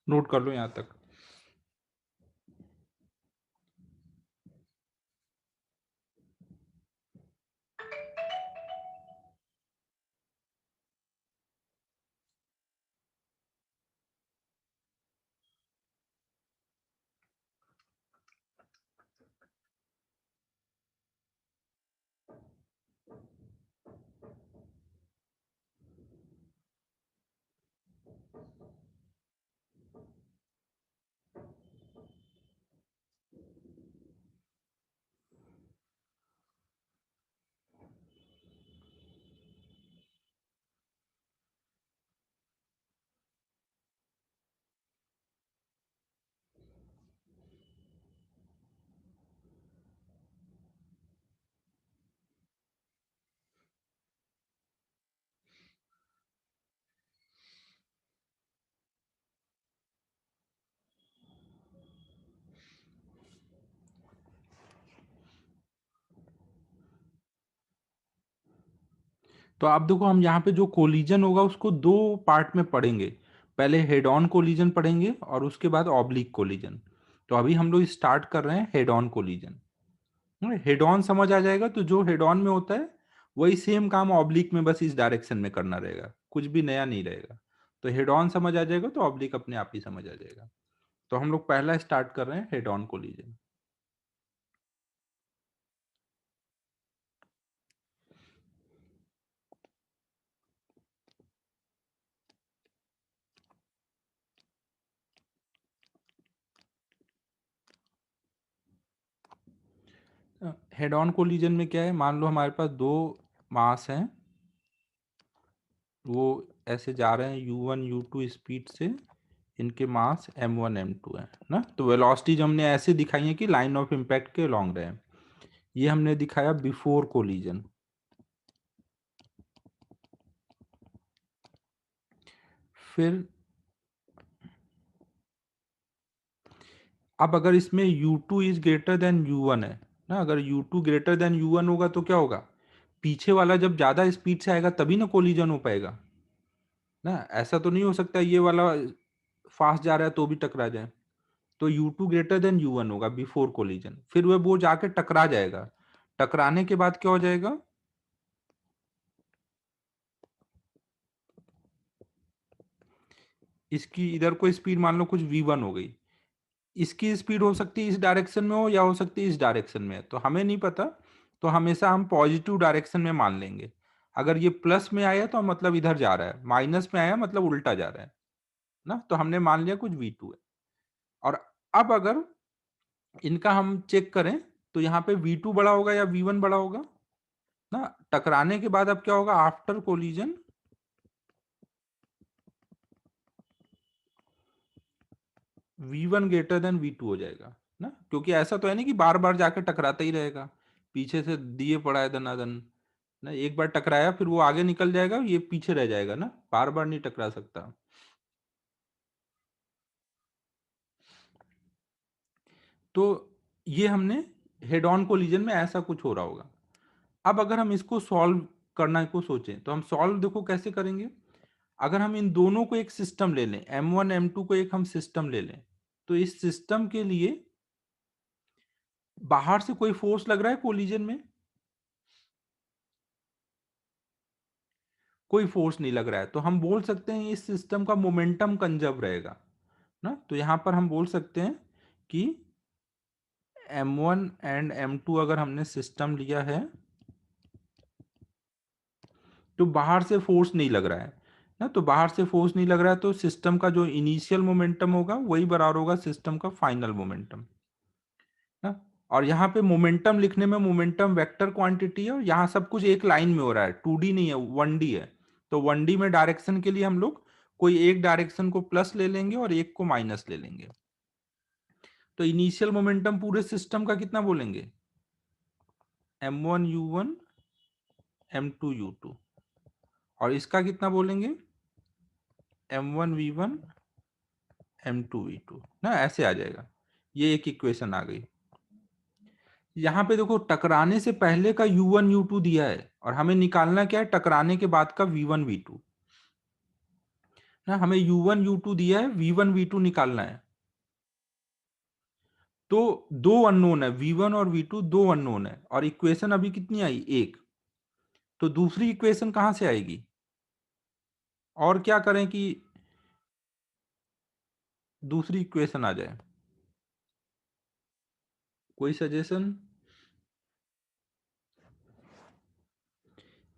नोट कर लो यहाँ तक। तो आप देखो, हम यहाँ पे जो कोलिजन होगा उसको दो पार्ट में पढ़ेंगे। पहले हेड ऑन कोलिजन पढ़ेंगे और उसके बाद ऑब्लिक कोलिजन। तो अभी हम लोग स्टार्ट कर रहे हैं head on collision. Head on समझ आ जाएगा तो जो हेड ऑन में होता है वही सेम काम ऑब्लिक में बस इस डायरेक्शन में करना रहेगा, कुछ भी नया नहीं रहेगा। तो हेड ऑन समझ आ जाएगा तो ऑब्लिक अपने आप ही समझ आ जाएगा। तो हम लोग पहला स्टार्ट कर रहे हैं head on collision. Head on collision में क्या है, मान लो हमारे पास दो मास हैं, वो ऐसे जा रहे हैं u1 u2 स्पीड से, इनके मास m1 m2 है ना। तो वेलोसिटी जो हमने ऐसे दिखाई है कि लाइन ऑफ इम्पैक्ट के अलॉन्ग रहे, ये हमने दिखाया बिफोर कोलिजन। फिर अब अगर इसमें u2 is greater than u1 है ना, अगर u2 ग्रेटर देन u1 होगा तो क्या होगा, पीछे वाला जब ज्यादा स्पीड से आएगा तभी ना कोलिजन हो पाएगा ना। ऐसा तो नहीं हो सकता ये वाला फास्ट जा रहा है तो भी टकरा जाए। तो u2 ग्रेटर देन u1 होगा बिफोर कोलिजन, फिर वो जाके टकरा जाएगा। टकराने के बाद क्या हो जाएगा, इसकी इधर को स्पीड मान लो कुछ v1 हो गई, इसकी स्पीड हो सकती है इस डायरेक्शन में हो या हो सकती है इस डायरेक्शन में, तो हमें नहीं पता। तो हमेशा हम पॉजिटिव डायरेक्शन में मान लेंगे। अगर ये प्लस में आया तो मतलब इधर जा रहा है, माइनस में आया मतलब उल्टा जा रहा है ना। तो हमने मान लिया कुछ v2 है। और अब अगर इनका हम चेक करें तो यहाँ पे v2 बड़ा होगा या v1 बड़ा होगा ना। टकराने के बाद अब क्या होगा, after collision v1 greater than v2 हो जाएगा ना, क्योंकि ऐसा तो है नहीं कि बार बार जाके टकराता ही रहेगा। पीछे से दिए पड़ा है दनादन ना, एक बार टकराया फिर वो आगे निकल जाएगा, ये पीछे रह जाएगा ना, बार बार नहीं टकरा सकता। तो ये हमने हेड ऑन कोलिजन में ऐसा कुछ हो रहा होगा। अब अगर हम इसको सॉल्व करना को सोचें तो हम सॉल्व देखो कैसे करेंगे। अगर हम इन दोनों को एक सिस्टम ले लें, m1 m2 को एक हम सिस्टम ले लें, तो इस सिस्टम के लिए बाहर से कोई फोर्स लग रहा है कोलिजन में, कोई फोर्स नहीं लग रहा है, तो हम बोल सकते हैं इस सिस्टम का मोमेंटम कंजर्व रहेगा ना। तो यहां पर हम बोल सकते हैं कि m1 एंड m2 अगर हमने सिस्टम लिया है तो बाहर से फोर्स नहीं लग रहा है ना। तो बाहर से फोर्स नहीं लग रहा है तो सिस्टम का जो इनिशियल मोमेंटम होगा वही बराबर होगा सिस्टम का फाइनल मोमेंटम ना। और यहाँ पे मोमेंटम लिखने में मोमेंटम वेक्टर क्वांटिटी है और यहाँ सब कुछ एक लाइन में हो रहा है, 2D नहीं है 1D है। तो 1D में डायरेक्शन के लिए हम लोग कोई एक डायरेक्शन को प्लस ले लेंगे और एक को माइनस ले लेंगे। तो इनिशियल मोमेंटम पूरे सिस्टम का कितना बोलेंगे, m1 u1 m2 u2, और इसका कितना बोलेंगे m1 v1 m2 v2 ना, ऐसे आ जाएगा। ये एक इक्वेशन आ गई। यहाँ पे देखो टकराने से पहले का u1 u2 दिया है और हमें निकालना क्या है, टकराने के बाद का v1 v2 ना। हमें u1 u2 दिया है, v1 v2 निकालना है। तो दो अननोन है, v1 और v2 दो अननोन है, और इक्वेशन अभी कितनी आई, एक। तो दूसरी इक्वेशन कहां से आएगी, और क्या करें कि दूसरी इक्वेशन आ जाए, कोई सजेशन।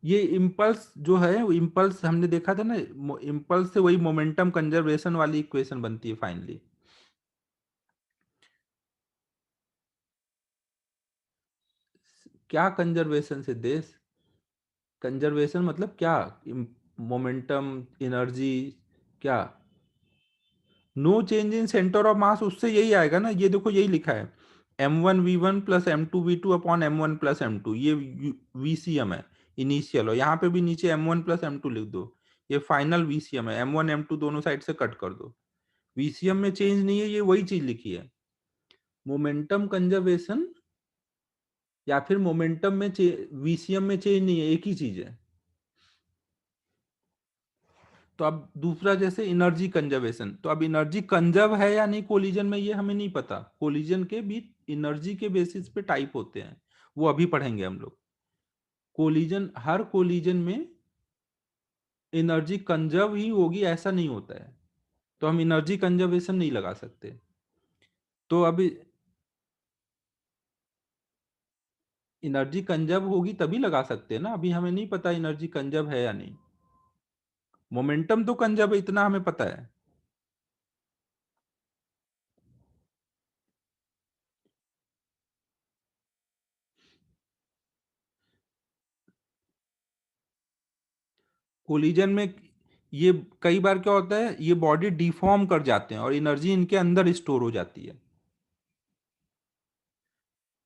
ये इम्पल्स जो है, वो इम्पल्स हमने देखा था ना, इम्पल्स से वही मोमेंटम कंजर्वेशन वाली इक्वेशन बनती है फाइनली। क्या कंजर्वेशन से देश, कंजर्वेशन मतलब क्या, मोमेंटम, एनर्जी, क्या, no change in centre of mass, उससे यही आएगा ना। ये देखो यही लिखा है m1 v1 plus m2 v2 upon m1 plus m2, ये VCM है इनिशियल, और यहाँ पे भी नीचे m1 प्लस m2 लिख दो, ये फाइनल VCM है। m1 m2 दोनों साइड से कट कर दो, VCM में चेंज नहीं है, ये वही चीज लिखी है। मोमेंटम कंजर्वेशन या फिर मोमेंटम में VCM में चेंज नहीं है, एक ही चीज है। तो अब दूसरा जैसे एनर्जी कंजर्वेशन, तो अब एनर्जी कंजर्व है या नहीं कोलिजन में, ये हमें नहीं पता। कोलिजन के भी एनर्जी के बेसिस पे टाइप होते हैं, वो अभी पढ़ेंगे हम लोग। कोलिजन, हर कोलिजन में एनर्जी कंजर्व ही होगी ऐसा नहीं होता है, तो हम एनर्जी कंजर्वेशन नहीं लगा सकते। तो अभी एनर्जी कंजर्व होगी तभी लगा सकते हैं ना, अभी हमें नहीं पता एनर्जी कंजर्व है या नहीं। मोमेंटम तो कंजर्व है, इतना हमें पता है। कोलिजन में ये कई बार क्या होता है, ये बॉडी डिफॉर्म कर जाते हैं और एनर्जी इनके अंदर स्टोर हो जाती है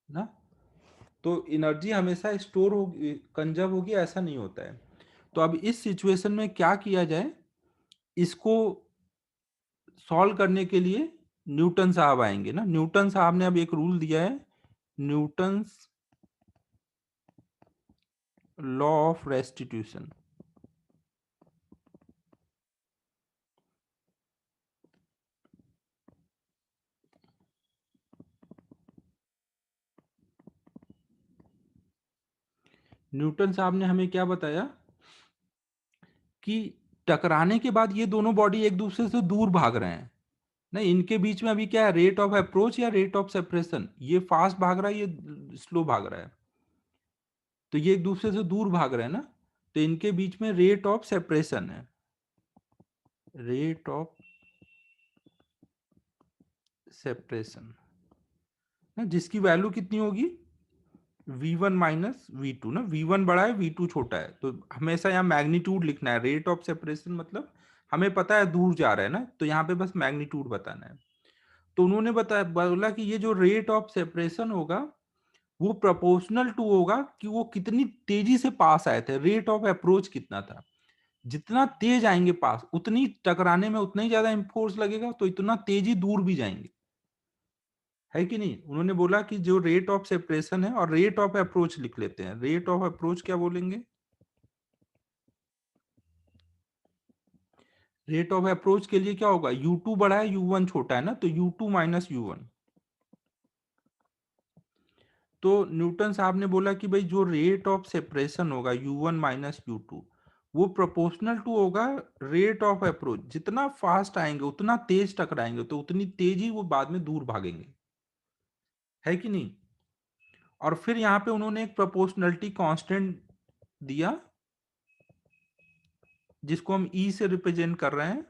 ना। तो एनर्जी हमेशा स्टोर होगी, कंजर्व होगी ऐसा नहीं होता है। तो अब इस सिचुएशन में क्या किया जाए, इसको सॉल्व करने के लिए न्यूटन साहब आएंगे ना। न्यूटन साहब ने अब एक रूल दिया है, Newton's law of restitution. Newton साहब ने हमें क्या बताया कि टकराने के बाद ये दोनों बॉडी एक दूसरे से दूर भाग रहे हैं, नहीं इनके बीच में अभी क्या है, रेट ऑफ अप्रोच या रेट ऑफ सेपरेशन, ये फास्ट भाग रहा है, ये स्लो भाग रहा है। तो ये एक दूसरे से दूर भाग रहे हैं ना, तो इनके बीच में रेट ऑफ सेपरेशन है, रेट ऑफ सेपरेशन ना, जिसकी वैल्यू कितनी होगी, v1 माइनस वी टू ना, v1 बड़ा है v2 छोटा है, तो हमेशा यहाँ मैग्नीट्यूड लिखना है। रेट ऑफ सेपरेशन मतलब हमें पता है दूर जा रहा है ना, तो यहाँ पे बस मैग्नीट्यूड बताना है। तो उन्होंने बताया, बोला कि ये जो रेट ऑफ सेपरेशन होगा वो प्रोपोर्शनल टू होगा कि वो कितनी तेजी से पास आए थे, रेट ऑफ अप्रोच कितना था। जितना तेज आएंगे पास, उतनी टकराने में उतना ही ज्यादा फोर्स लगेगा, तो इतना तेजी दूर भी जाएंगे, है कि नहीं। उन्होंने बोला कि जो रेट ऑफ सेपरेशन है, और रेट ऑफ अप्रोच लिख लेते हैं, रेट ऑफ अप्रोच क्या बोलेंगे, रेट ऑफ अप्रोच के लिए क्या होगा, u2 बड़ा है u1 छोटा है ना, तो u2 माइनस u1। तो न्यूटन साहब ने बोला कि भाई जो रेट ऑफ सेपरेशन होगा u1 माइनस u2, वो प्रोपोर्शनल टू होगा रेट ऑफ अप्रोच, जितना फास्ट आएंगे उतना तेज टकराएंगे, तो उतनी तेजी वो बाद में दूर भागेंगे, है कि नहीं। और फिर यहाँ पे उन्होंने एक प्रोपोर्शनलिटी कांस्टेंट दिया, जिसको हम ई से रिप्रेजेंट कर रहे हैं।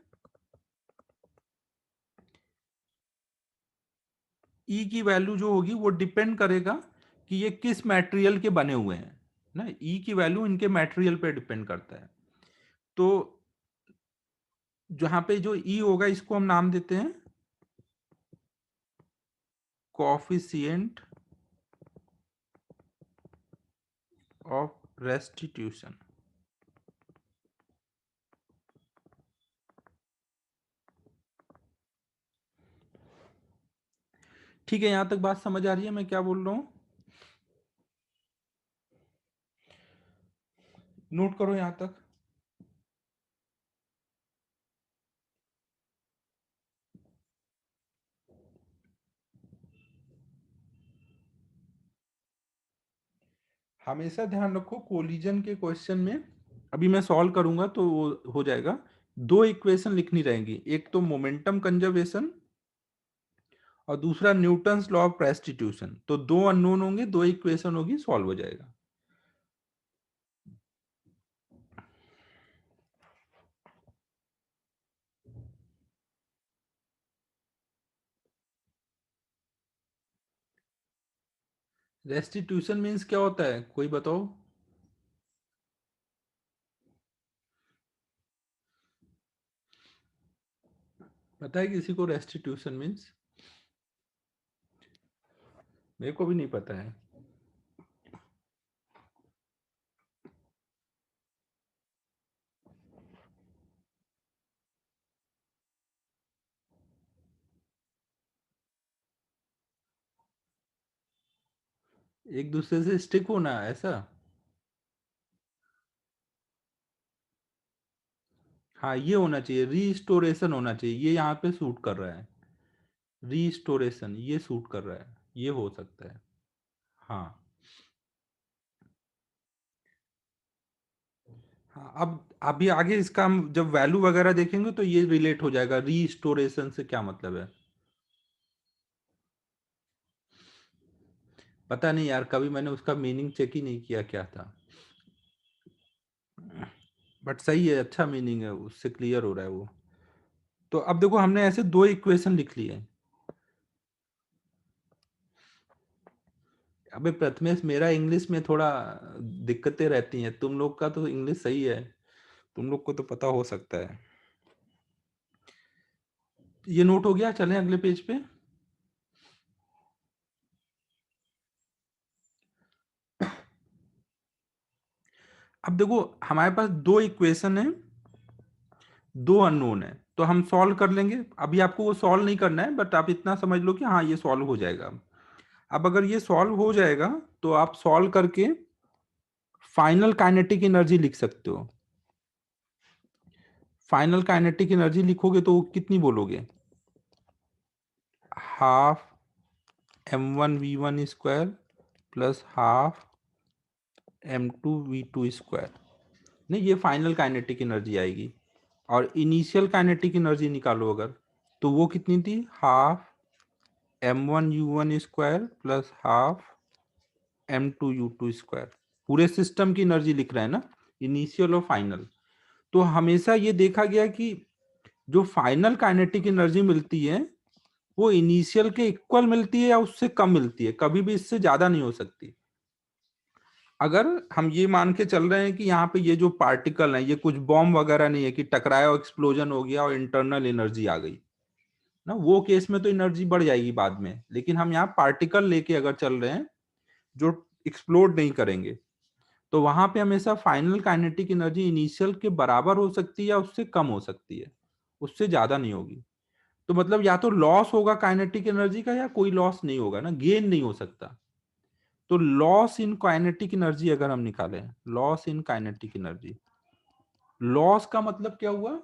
ई की वैल्यू जो होगी वो डिपेंड करेगा कि ये किस मटेरियल के बने हुए हैं ना, ई की वैल्यू इनके मटेरियल पे डिपेंड करता है। तो जहां पे जो ई होगा इसको हम नाम देते हैं कोफिशिएंट ऑफ रेस्टिट्यूशन। ठीक है, यहां तक बात समझ आ रही है मैं क्या बोल रहा हूं, नोट करो यहां तक। हमेशा ध्यान रखो कोलिजन के क्वेश्चन में, अभी मैं सॉल्व करूंगा तो वो हो जाएगा, दो इक्वेशन लिखनी रहेंगी, एक तो मोमेंटम कंजर्वेशन और दूसरा न्यूटन्स लॉ ऑफ रेस्टिट्यूशन। तो दो अननोन होंगे, दो इक्वेशन होगी, सॉल्व हो जाएगा। रेस्टिट्यूशन मीन्स क्या होता है, कोई बताओ। पता है किसी को रेस्टिट्यूशन मीन्स, मेरे को भी नहीं पता है। एक दूसरे से स्टिक होना ऐसा। हाँ ये होना चाहिए, रीस्टोरेशन होना चाहिए, ये यहाँ पे सूट कर रहा है, रीस्टोरेशन ये सूट कर रहा है, ये हो सकता है। हाँ हाँ, अब अभी आगे इसका हम जब वैल्यू वगैरह देखेंगे तो ये रिलेट हो जाएगा, रीस्टोरेशन से क्या मतलब है। पता नहीं यार, कभी मैंने उसका मीनिंग चेक ही नहीं किया क्या था, बट सही है, अच्छा मीनिंग है, उससे क्लियर हो रहा है वो। तो अब देखो हमने ऐसे दो इक्वेशन लिख लिए। अबे प्रथमेश, मेरा इंग्लिश में थोड़ा दिक्कतें रहती हैं, तुम लोग का तो इंग्लिश सही है, तुम लोग को तो पता हो सकता है। ये नोट हो गया, चलें अगले पेज पे। अब देखो हमारे पास दो इक्वेशन है, दो अननोन है, तो हम सॉल्व कर लेंगे। अभी आपको वो सॉल्व नहीं करना है, बट आप इतना समझ लो कि हाँ ये सॉल्व हो जाएगा। अब अगर ये सॉल्व हो जाएगा तो आप सॉल्व करके फाइनल काइनेटिक एनर्जी लिख सकते हो। फाइनल काइनेटिक एनर्जी लिखोगे तो कितनी बोलोगे, half m1v1 plus half m2v2। नहीं, ये फाइनल काइनेटिक एनर्जी आएगी। और इनिशियल काइनेटिक एनर्जी निकालो अगर, तो वो कितनी थी, half m1u1 plus half m2u2। पूरे सिस्टम की एनर्जी लिख रहे हैं ना, इनिशियल और फाइनल। तो हमेशा ये देखा गया कि जो फाइनल काइनेटिक एनर्जी मिलती है वो इनिशियल के इक्वल मिलती है या उससे कम मिलती है, कभी भी इससे ज्यादा नहीं हो सकती। अगर हम ये मान के चल रहे हैं कि यहाँ पे ये जो पार्टिकल है ये कुछ बॉम्ब वगैरह नहीं है कि टकराया और एक्सप्लोजन हो गया और इंटरनल एनर्जी आ गई ना, वो केस में तो एनर्जी बढ़ जाएगी बाद में, लेकिन हम यहाँ पार्टिकल लेके अगर चल रहे हैं जो एक्सप्लोड नहीं करेंगे, तो वहां पे हमेशा फाइनल काइनेटिक एनर्जी इनिशियल के बराबर हो सकती है या उससे कम हो सकती है, उससे ज्यादा नहीं होगी। तो मतलब या तो लॉस होगा काइनेटिक एनर्जी का या कोई लॉस नहीं होगा ना, गेन नहीं हो सकता। तो लॉस इन काइनेटिक एनर्जी अगर हम निकालें, loss in kinetic energy, loss का मतलब क्या हुआ,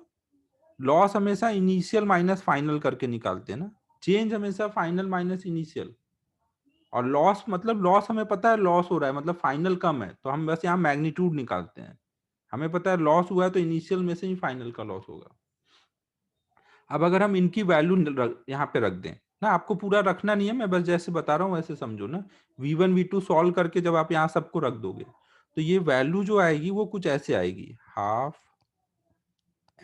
लॉस हमेशा इनिशियल माइनस फाइनल करके निकालते हैं ना, चेंज हमेशा फाइनल माइनस इनिशियल। और लॉस मतलब लॉस हमें पता है लॉस हो रहा है मतलब फाइनल कम है, तो हम बस यहाँ मैग्नीट्यूड निकालते हैं। हमें पता है लॉस हुआ है तो इनिशियल में से ही फाइनल का लॉस होगा। अब अगर हम इनकी वैल्यू यहाँ पे रख दें ना, आपको पूरा रखना नहीं है, मैं बस जैसे बता रहा हूँ वैसे समझो ना। v1 v2 सॉल्व करके जब आप यहाँ सबको रख दोगे तो ये वैल्यू जो आएगी वो कुछ ऐसे आएगी, half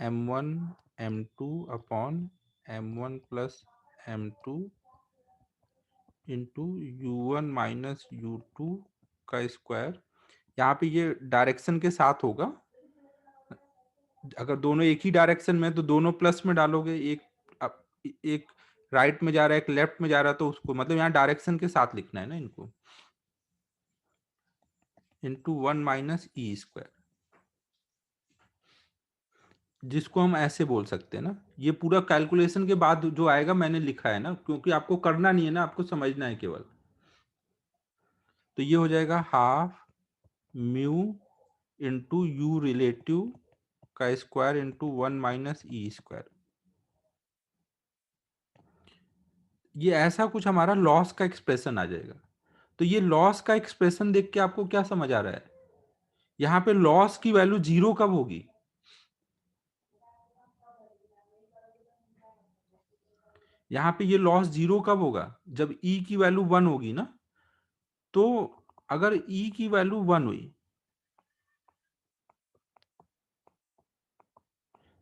m1 m2 upon m1 plus m2 into u1 - u2 का स्क्वायर। यहाँ पे ये डायरेक्शन के साथ होगा, अगर दोनों एक ही डायरेक्शन में तो दोनों प्लस में डालोगे, एक राइट में जा रहा है एक लेफ्ट में जा रहा है, तो उसको मतलब यहाँ डायरेक्शन के साथ लिखना है ना इनको, इंटू 1 - e², जिसको हम ऐसे बोल सकते हैं ना। ये पूरा कैलकुलेशन के बाद जो आएगा मैंने लिखा है ना, क्योंकि आपको करना नहीं है ना, आपको समझना है केवल। तो ये हो जाएगा half mu into you relative का स्क्वायर इंटू 1 - e²। ये ऐसा कुछ हमारा लॉस का एक्सप्रेशन आ जाएगा। तो ये लॉस का एक्सप्रेशन देख के आपको क्या समझ आ रहा है, यहाँ पे लॉस की वैल्यू जीरो कब होगी, यहाँ पे ये लॉस जीरो कब होगा, जब ई की वैल्यू 1 होगी ना। तो अगर ई की वैल्यू 1 हुई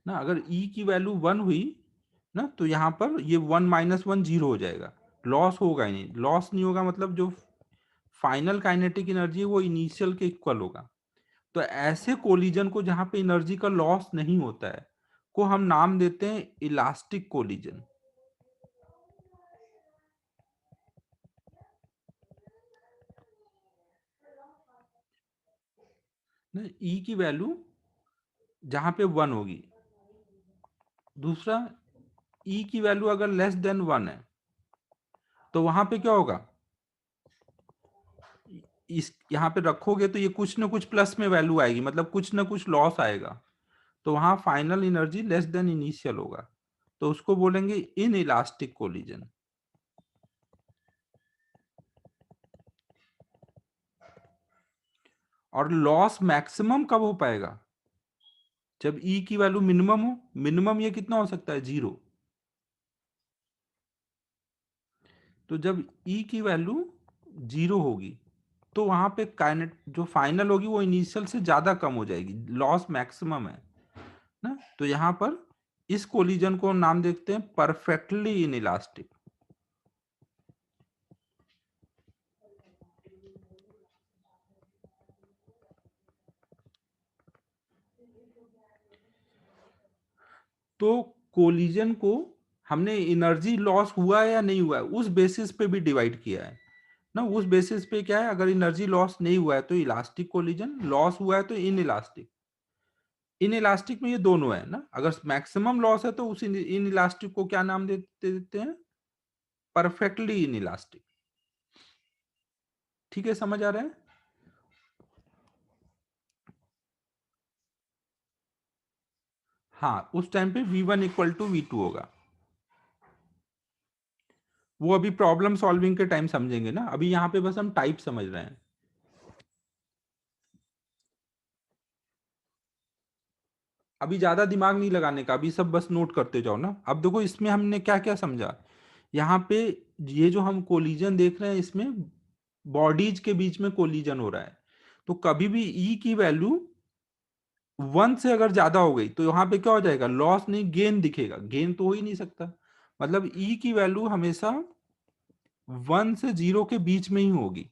ना, अगर ई की वैल्यू 1 हुई ना, तो यहाँ पर ये 1 - 1 जीरो हो जाएगा, लॉस होगा ही नहीं। लॉस नहीं होगा मतलब जो फाइनल काइनेटिक एनर्जी है वो इनिशियल के इक्वल होगा। तो ऐसे कोलिजन को जहां पे एनर्जी का लॉस नहीं होता है को हम नाम देते हैं इलास्टिक कोलिजन। ई की वैल्यू जहां पे 1 होगी, दूसरा ई की वैल्यू अगर लेस देन 1 है तो वहां पे क्या होगा, इस यहाँ पे रखोगे तो ये कुछ ना कुछ प्लस में वैल्यू आएगी, मतलब कुछ ना कुछ लॉस आएगा। तो वहां final energy less than initial होगा, तो उसको बोलेंगे इन इलास्टिक कोलिजन। और लॉस मैक्सिमम कब हो पाएगा? जब ई की वैल्यू मिनिमम हो। मिनिमम ये कितना हो सकता है? 0। तो जब ई की वैल्यू 0 होगी तो वहां पे काइनेट जो फाइनल होगी वो इनिशियल से ज्यादा कम हो जाएगी, लॉस मैक्सिमम है ना। तो यहां पर इस कोलिजन को नाम देखते हैं परफेक्टली इनइलास्टिक। तो कोलिजन को हमने एनर्जी लॉस हुआ है या नहीं हुआ है उस बेसिस पे भी डिवाइड किया है ना। उस बेसिस पे क्या है, अगर एनर्जी लॉस नहीं हुआ है तो इलास्टिक कोलिजन, लॉस हुआ है तो इन इलास्टिक। इन इलास्टिक में ये दोनों है ना। अगर मैक्सिमम लॉस है तो उस इन इलास्टिक को क्या नाम देते हैं? Perfectly in elastic. ठीक है, समझ आ रहा है? हाँ, उस टाइम पे V1 इक्वल टू V2 होगा। वो अभी प्रॉब्लम सॉल्विंग के टाइम समझेंगे ना, अभी यहाँ पे बस हम टाइप समझ रहे हैं। अभी ज्यादा दिमाग नहीं लगाने का, अभी सब बस नोट करते जाओ ना। अब देखो इसमें हमने क्या क्या समझा। यहाँ पे ये जो हम कोलिजन देख रहे हैं इसमें बॉडीज के बीच में कोलिजन हो रहा है। तो कभी भी ई की वैल्यू 1 से अगर ज्यादा हो गई तो यहाँ पे क्या हो जाएगा? लॉस नहीं, गेन दिखेगा। गेन तो हो ही नहीं सकता। मतलब ई की वैल्यू हमेशा 1 से 0 के बीच में ही होगी।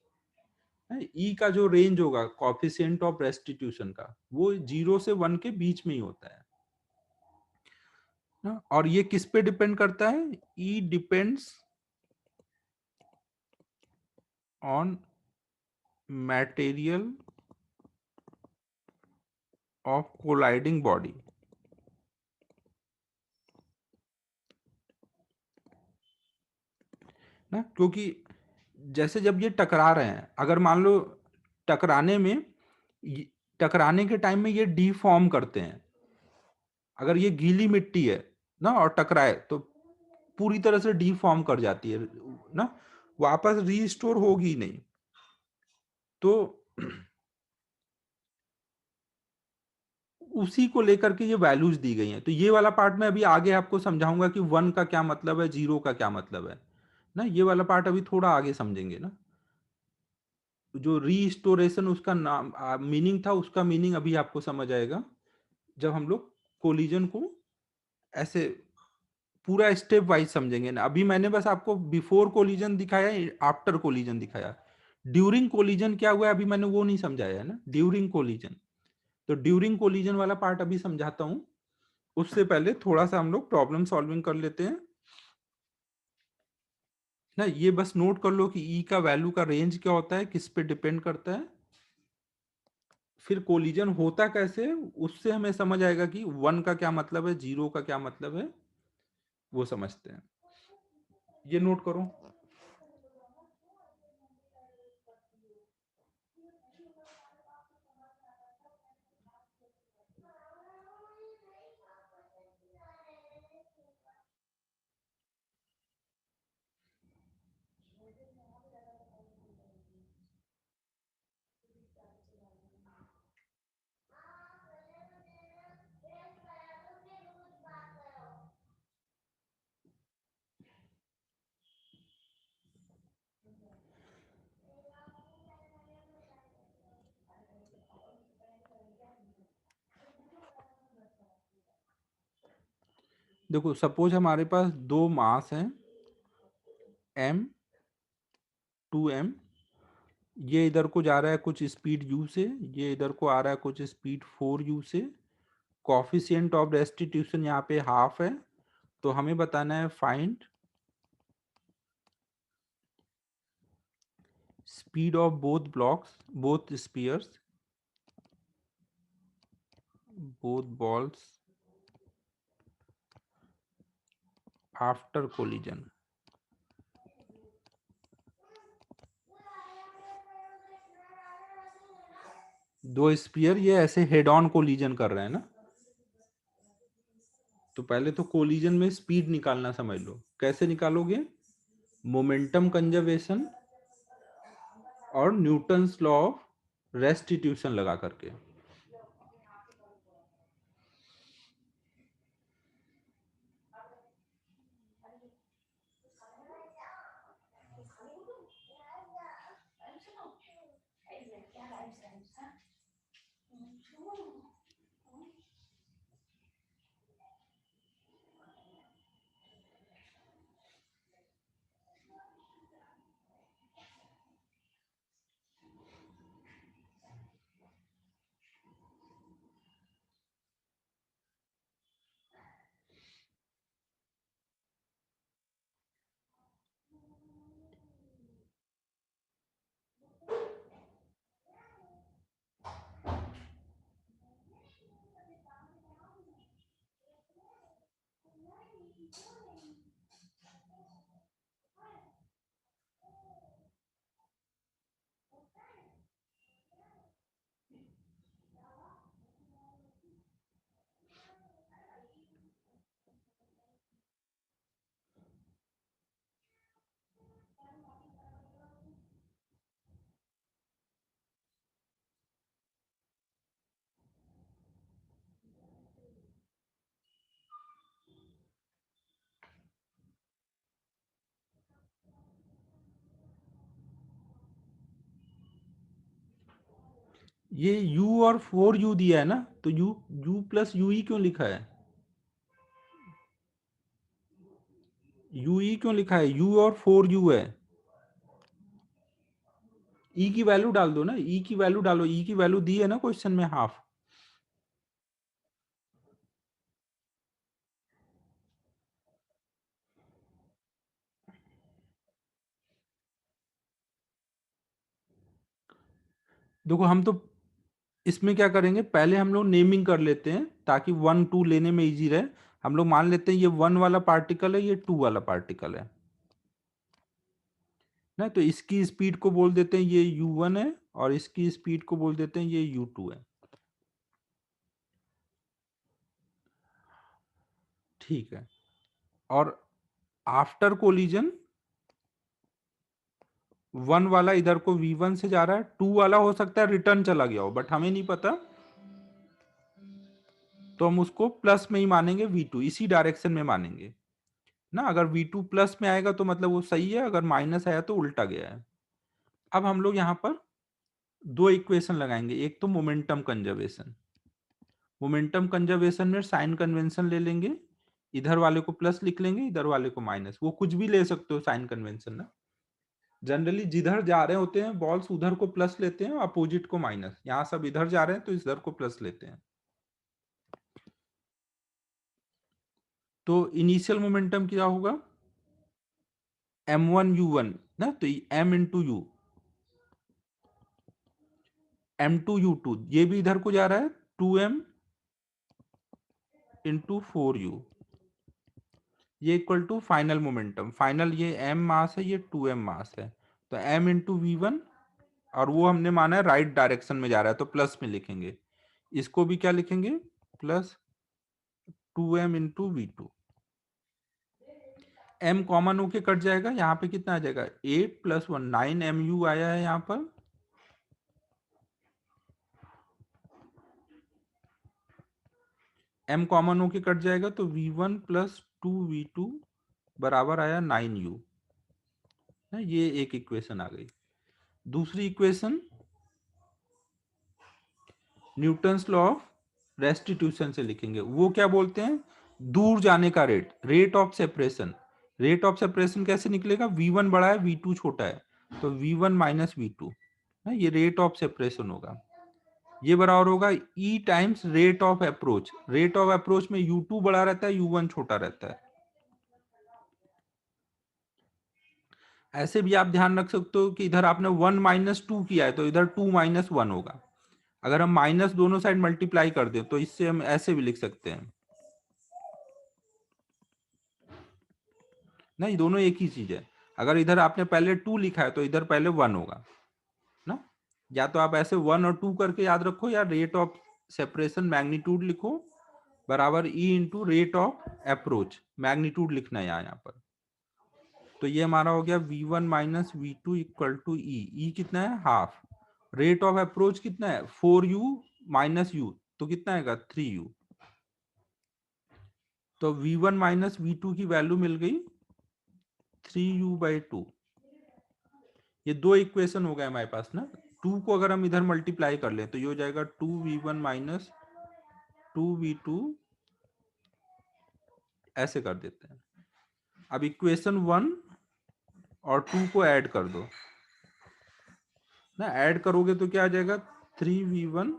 ई का जो रेंज होगा कॉफिशिएंट ऑफ रेस्टिट्यूशन का, वो 0 से 1 के बीच में ही होता है ना। और ये किस पे डिपेंड करता है? E depends on material of colliding body ना। क्योंकि जैसे जब ये टकरा रहे हैं, अगर मान लो टकराने में टकराने के टाइम में ये डीफॉर्म करते हैं। अगर ये गीली मिट्टी है ना और टकराए तो पूरी तरह से डीफॉर्म कर जाती है ना, वापस रीस्टोर होगी नहीं। तो उसी को लेकर के ये वैल्यूज दी गई हैं। तो ये वाला पार्ट मैं अभी आगे आपको समझाऊंगा कि 1 का क्या मतलब है, 0 का क्या मतलब है ना। ये वाला पार्ट अभी थोड़ा आगे समझेंगे ना। जो रीस्टोरेशन उसका नाम मीनिंग था, उसका मीनिंग अभी आपको समझ आएगा जब हम लोग कोलिजन को ऐसे पूरा स्टेप वाइज समझेंगे ना। अभी मैंने बस आपको बिफोर कोलिजन दिखाया, आफ्टर कोलिजन दिखाया। ड्यूरिंग कोलिजन क्या हुआ है अभी मैंने वो नहीं समझाया है ना, ड्यूरिंग कोलिजन। तो ड्यूरिंग कोलिजन वाला पार्ट अभी समझाता हूं। उससे पहले थोड़ा सा हम लोग प्रॉब्लम सॉल्विंग कर लेते हैं ना। ये बस नोट कर लो कि ई का वैल्यू का रेंज क्या होता है, किस पे डिपेंड करता है। फिर कोलिजन होता कैसे, उससे हमें समझ आएगा कि 1 का क्या मतलब है, 0 का क्या मतलब है, वो समझते हैं। ये नोट करो। देखो सपोज हमारे पास दो मास हैं, m 2m। ये इधर को जा रहा है कुछ स्पीड u से, ये इधर को आ रहा है कुछ स्पीड 4u से। कॉफिशिएंट ऑफ रेस्टिट्यूशन यहाँ पे हाफ है। तो हमें बताना है find speed of both blocks, both spheres, both balls after collision. दो स्पीयर ये ऐसे हेड ऑन कोलिजन कर रहे हैं ना। तो पहले तो कोलिजन में स्पीड निकालना समझ लो। कैसे निकालोगे? मोमेंटम कंजर्वेशन और न्यूटन्स लॉ ऑफ रेस्टिट्यूशन लगा करके। ये u और 4u दिया है ना, तो u प्लस ue क्यों लिखा है? ue क्यों लिखा है? u और 4u है। e की वैल्यू डाल दो ना, e की वैल्यू डालो, e की वैल्यू दी है ना क्वेश्चन में, हाफ। देखो हम तो इसमें क्या करेंगे, पहले हम लोग नेमिंग कर लेते हैं ताकि 1 2 लेने में इजी रहे। हम लोग मान लेते हैं ये 1 वाला पार्टिकल है, ये 2 वाला पार्टिकल है ना, तो इसकी स्पीड को बोल देते हैं ये u1 है, और इसकी स्पीड को बोल देते हैं ये u2 है। ठीक है। और आफ्टर कोलिजन 1 वाला इधर को v1 से जा रहा है, 2 वाला हो सकता है रिटर्न चला गया हो, बट हमें नहीं पता, तो हम उसको प्लस में ही मानेंगे, v2 इसी डायरेक्शन में मानेंगे ना। अगर v2 प्लस में आएगा तो मतलब वो सही है, अगर माइनस आया तो उल्टा गया है। अब हम लोग यहाँ पर दो इक्वेशन लगाएंगे, एक तो मोमेंटम कंजर्वेशन। मोमेंटम कंजर्वेशन में साइन कन्वेंशन ले लेंगे, इधर वाले को प्लस लिख लेंगे, इधर वाले को माइनस, वो कुछ भी ले सकते हो साइन कन्वेंशन ना। जनरली जिधर जा रहे होते हैं बॉल्स उधर को प्लस लेते हैं, अपोजिट को माइनस। यहाँ सब इधर जा रहे हैं तो इधर को प्लस लेते हैं। तो इनिशियल मोमेंटम क्या होगा? m1u1 ना, तो m/u, m2u2, ये भी इधर को जा रहा है, 2m इंटू 4u, ये equal to final momentum. Final ये m मास है, ये 2m मास है, तो m इंटू v1, और वो हमने माना है राइट डायरेक्शन में जा रहा है तो प्लस में लिखेंगे। इसको भी क्या लिखेंगे? Plus 2m into v2। m common होके कट जाएगा, यहाँ पे कितना आ जाएगा? 8 + 1 9mu आया है यहाँ पर। m कॉमन होके कट जाएगा तो v1 + 2v2 बराबर आया 9u। ये एक इक्वेशन आ गई। दूसरी equation Newton's law of restitution से लिखेंगे। वो क्या बोलते हैं? दूर जाने का rate, rate of separation. Rate of separation कैसे निकलेगा? v1 बड़ा है, v2 छोटा है, तो v1 - v2, ये रेट ऑफ सेपरेशन होगा। ये बराबर होगा e times rate of approach. Rate of approach में u2 बड़ा रहता है, u1 छोटा रहता है। ऐसे भी आप ध्यान रख सकते हो कि इधर आपने 1 - 2 किया है तो इधर 2 - 1 होगा। अगर हम माइनस दोनों साइड मल्टीप्लाई कर दें तो इससे हम ऐसे भी लिख सकते हैं। नहीं, दोनों एक ही चीज है। अगर इधर आपने पहले 2 लिखा है तो इधर पहले 1 होगा ना। या तो आप ऐसे 1 और 2 करके याद रखो, या रेट ऑफ सेपरेशन मैग्नीट्यूड लिखो, बराबर E into rate of approach, magnitude लिखना है यहाँ पर। तो ये हमारा हो गया v1 minus v two equal to e कितना है हाफ, रेट ऑफ अप्रोच कितना है 4u माइनस यू, तो कितना आएगा 3u। तो v1 माइनस वी टू की वैल्यू मिल गई 3u/2। ये दो इक्वेशन हो गए हमारे पास ना। 2 को अगर हम इधर मल्टीप्लाई कर लें तो ये हो जाएगा 2v1 माइनस 2v2, ऐसे कर देते हैं। अब इक्वेशन 1 और 2 को ऐड कर दो ना, ऐड करोगे तो क्या आ जाएगा 3v1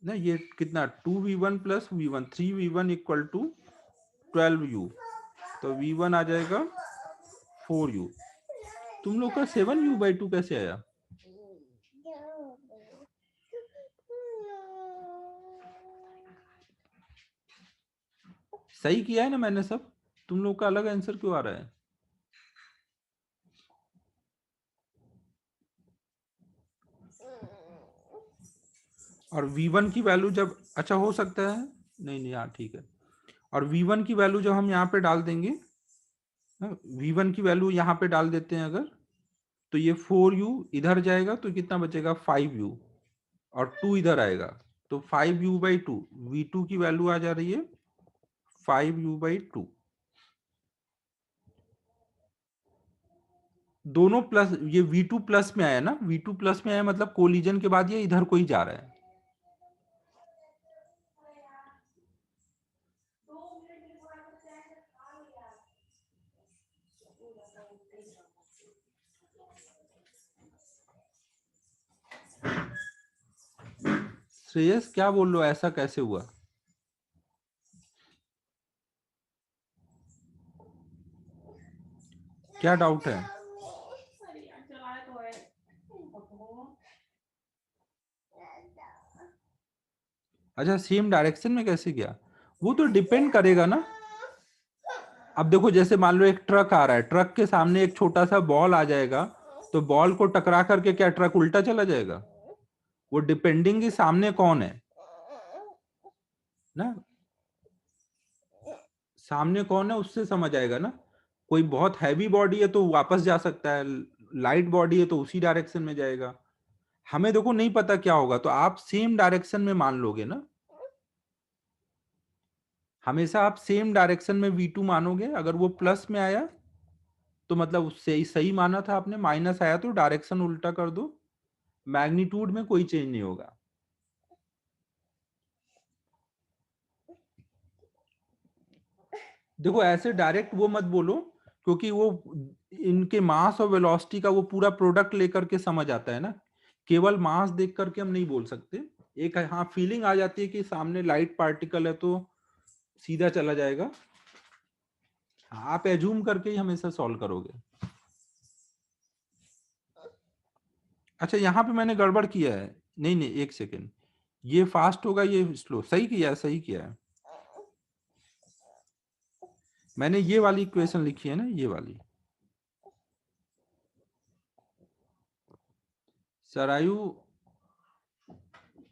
ना, ये कितना 2v1 plus v1, 3v1 equal to 12u, तो v1 आ जाएगा 4u। तुम लोग का 7u/2 कैसे आया? सही किया है ना मैंने सब? तुम लोग का अलग आंसर क्यों आ रहा है? और v1 की वैल्यू जब, अच्छा हो सकता है, नहीं नहीं हाँ ठीक है। और v1 की वैल्यू जब हम यहाँ पे डाल देंगे, v1 की वैल्यू यहाँ पे डाल देते हैं अगर, तो ये 4u इधर जाएगा तो कितना बचेगा 5u, और 2 इधर आएगा तो 5u/2, v2 की वैल्यू आ जा रही है 5u/2। दोनों प्लस, ये v2 प्लस में आया ना, v2 प्लस में आया मतलब कोलिजन के बाद ये इधर को ही जा रहा है। श्रेयस क्या बोल रहे हो, ऐसा कैसे हुआ? क्या डाउट है? अच्छा सेम डायरेक्शन में कैसे गया? वो तो डिपेंड करेगा ना। अब देखो जैसे मान लो एक ट्रक आ रहा है, ट्रक के सामने एक छोटा सा बॉल आ जाएगा, तो बॉल को टकरा करके क्या ट्रक उल्टा चला जाएगा? वो डिपेंडिंग कि सामने कौन है ना, सामने कौन है उससे समझ आएगा ना। कोई बहुत हैवी बॉडी है तो वापस जा सकता है, लाइट बॉडी है तो उसी डायरेक्शन में जाएगा। हमें देखो नहीं पता क्या होगा, तो आप सेम डायरेक्शन में मान लोगे ना, हमेशा आप सेम डायरेक्शन में v2 मानोगे। अगर वो प्लस में आया तो मतलब उससे सही माना था आपने, माइनस आया तो डायरेक्शन उल्टा कर दो, मैग्नीट्यूड में कोई चेंज नहीं होगा। देखो ऐसे डायरेक्ट वो मत बोलो, क्योंकि वो इनके मास और वेलोसिटी का वो पूरा प्रोडक्ट लेकर के समझ आता है ना, केवल मास देख करके हम नहीं बोल सकते। एक हाँ फीलिंग आ जाती है कि सामने लाइट पार्टिकल है तो सीधा चला जाएगा। आप एज्यूम करके ही हमेशा सॉल्व करोगे। अच्छा यहाँ पे मैंने गड़बड़ किया है, नहीं नहीं एक सेकेंड, ये फास्ट होगा ये स्लो, सही किया है सही किया है। मैंने ये वाली इक्वेशन लिखी है ना, ये वाली। सरायु,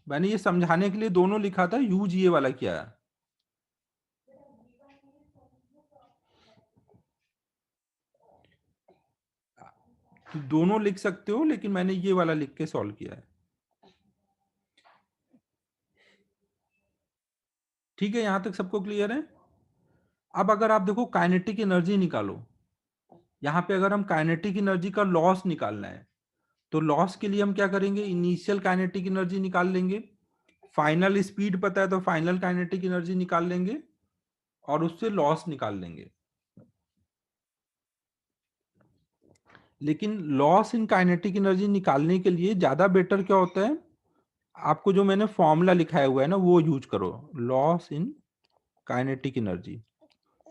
मैंने ये समझाने के लिए दोनों लिखा था, यूज ये वाला क्या है। तो दोनों लिख सकते हो, लेकिन मैंने ये वाला लिख के सॉल्व किया है। ठीक है, यहां तक सबको क्लियर है? अब अगर आप देखो काइनेटिक एनर्जी निकालो, यहाँ पे अगर हम काइनेटिक एनर्जी का लॉस निकालना है, तो लॉस के लिए हम क्या करेंगे, इनिशियल काइनेटिक एनर्जी निकाल लेंगे, फाइनल स्पीड पता है तो फाइनल काइनेटिक एनर्जी निकाल लेंगे, और उससे लॉस निकाल लेंगे। लेकिन लॉस इन काइनेटिक एनर्जी निकालने के लिए ज्यादा बेटर क्या होता है, आपको जो मैंने फॉर्मूला लिखाया हुआ है ना वो यूज करो, लॉस इन काइनेटिक एनर्जी।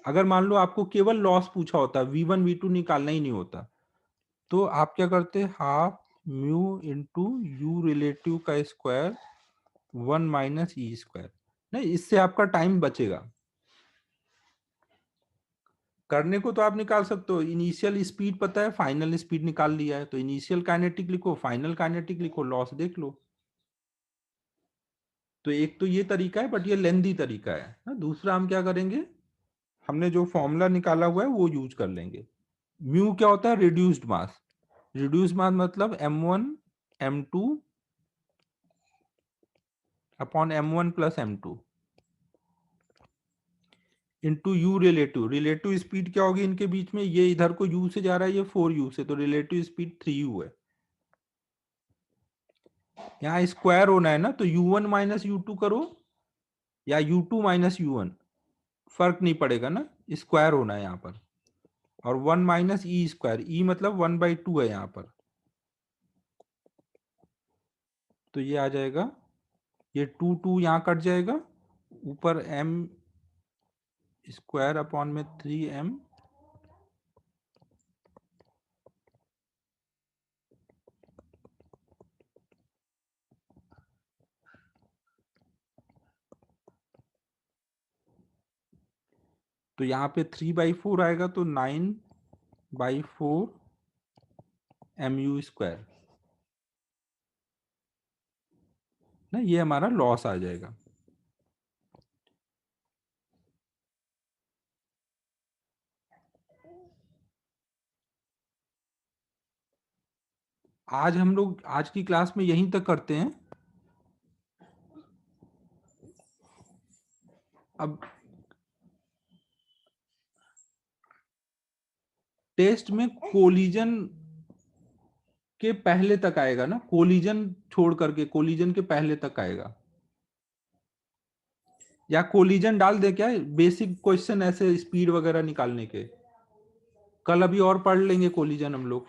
अगर मान लो आपको केवल लॉस पूछा होता, v1 v2 निकालना ही नहीं होता, तो आप क्या करते, half mu into you relative का स्क्वायर 1 - e² नहीं, इससे आपका टाइम बचेगा। करने को तो आप निकाल सकते हो, इनिशियल स्पीड पता है, फाइनल स्पीड निकाल लिया है, तो इनिशियल काइनेटिक लिखो, फाइनल काइनेटिक लिखो, लॉस देख लो। तो एक तो ये तरीका है, बट ये लेंदी तरीका है ना। दूसरा हम क्या करेंगे, हमने जो फॉर्मूला निकाला हुआ है वो यूज कर लेंगे। म्यू क्या होता है, रिड्यूस्ड मास। रिड्यूस्ड मास मतलब m1 m2 upon m1 plus m2 into you relative. Relative speed क्या होगी इनके बीच में, ये इधर को u से जा रहा है, ये 4u से, तो रिलेटिव स्पीड 3u है। यहाँ स्क्वायर होना है ना, तो u1 माइनस u2 करो या u2 माइनस u1, फर्क नहीं पड़ेगा ना, स्क्वायर होना है यहाँ पर। और 1 माइनस ई स्क्वायर, ई मतलब 1/2 है यहाँ पर, तो ये आ जाएगा, ये 2 यहाँ कट जाएगा, ऊपर m स्क्वायर अपॉन में 3m, तो यहाँ पे 3/4 आएगा, तो 9/4 mu स्क्वायर ना, ये हमारा लॉस आ जाएगा। आज हम लोग आज की क्लास में यहीं तक करते हैं। अब टेस्ट में कोलिजन के पहले तक आएगा ना, कोलिजन छोड़ करके, कोलिजन के पहले तक आएगा, या कोलिजन डाल दे क्या, बेसिक क्वेश्चन ऐसे स्पीड वगैरह निकालने के, कल अभी और पढ़ लेंगे कोलिजन हम लोग।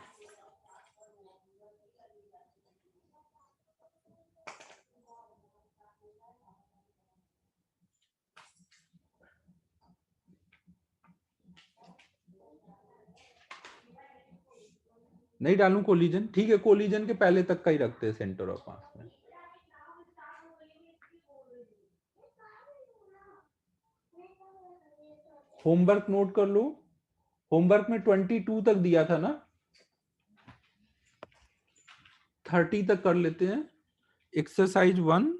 नहीं डालूं कोलिजन, ठीक है, कोलिजन के पहले तक का ही रखते हैं सेंटर ऑफ मास में। होमवर्क नोट कर लो, होमवर्क में 22 तक दिया था ना, 30 तक कर लेते हैं। एक्सरसाइज 1,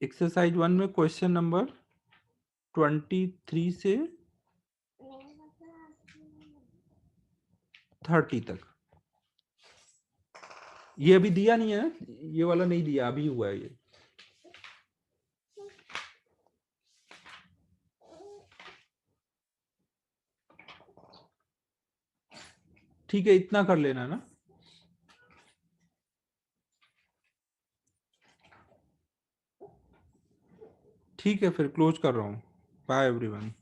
एक्सरसाइज 1 में क्वेश्चन नंबर 23 से 30 तक, ये अभी दिया नहीं है, ये वाला नहीं दिया, अभी हुआ है ये। ठीक है, इतना कर लेना ना। ठीक है, फिर क्लोज कर रहा हूँ। Bye everyone.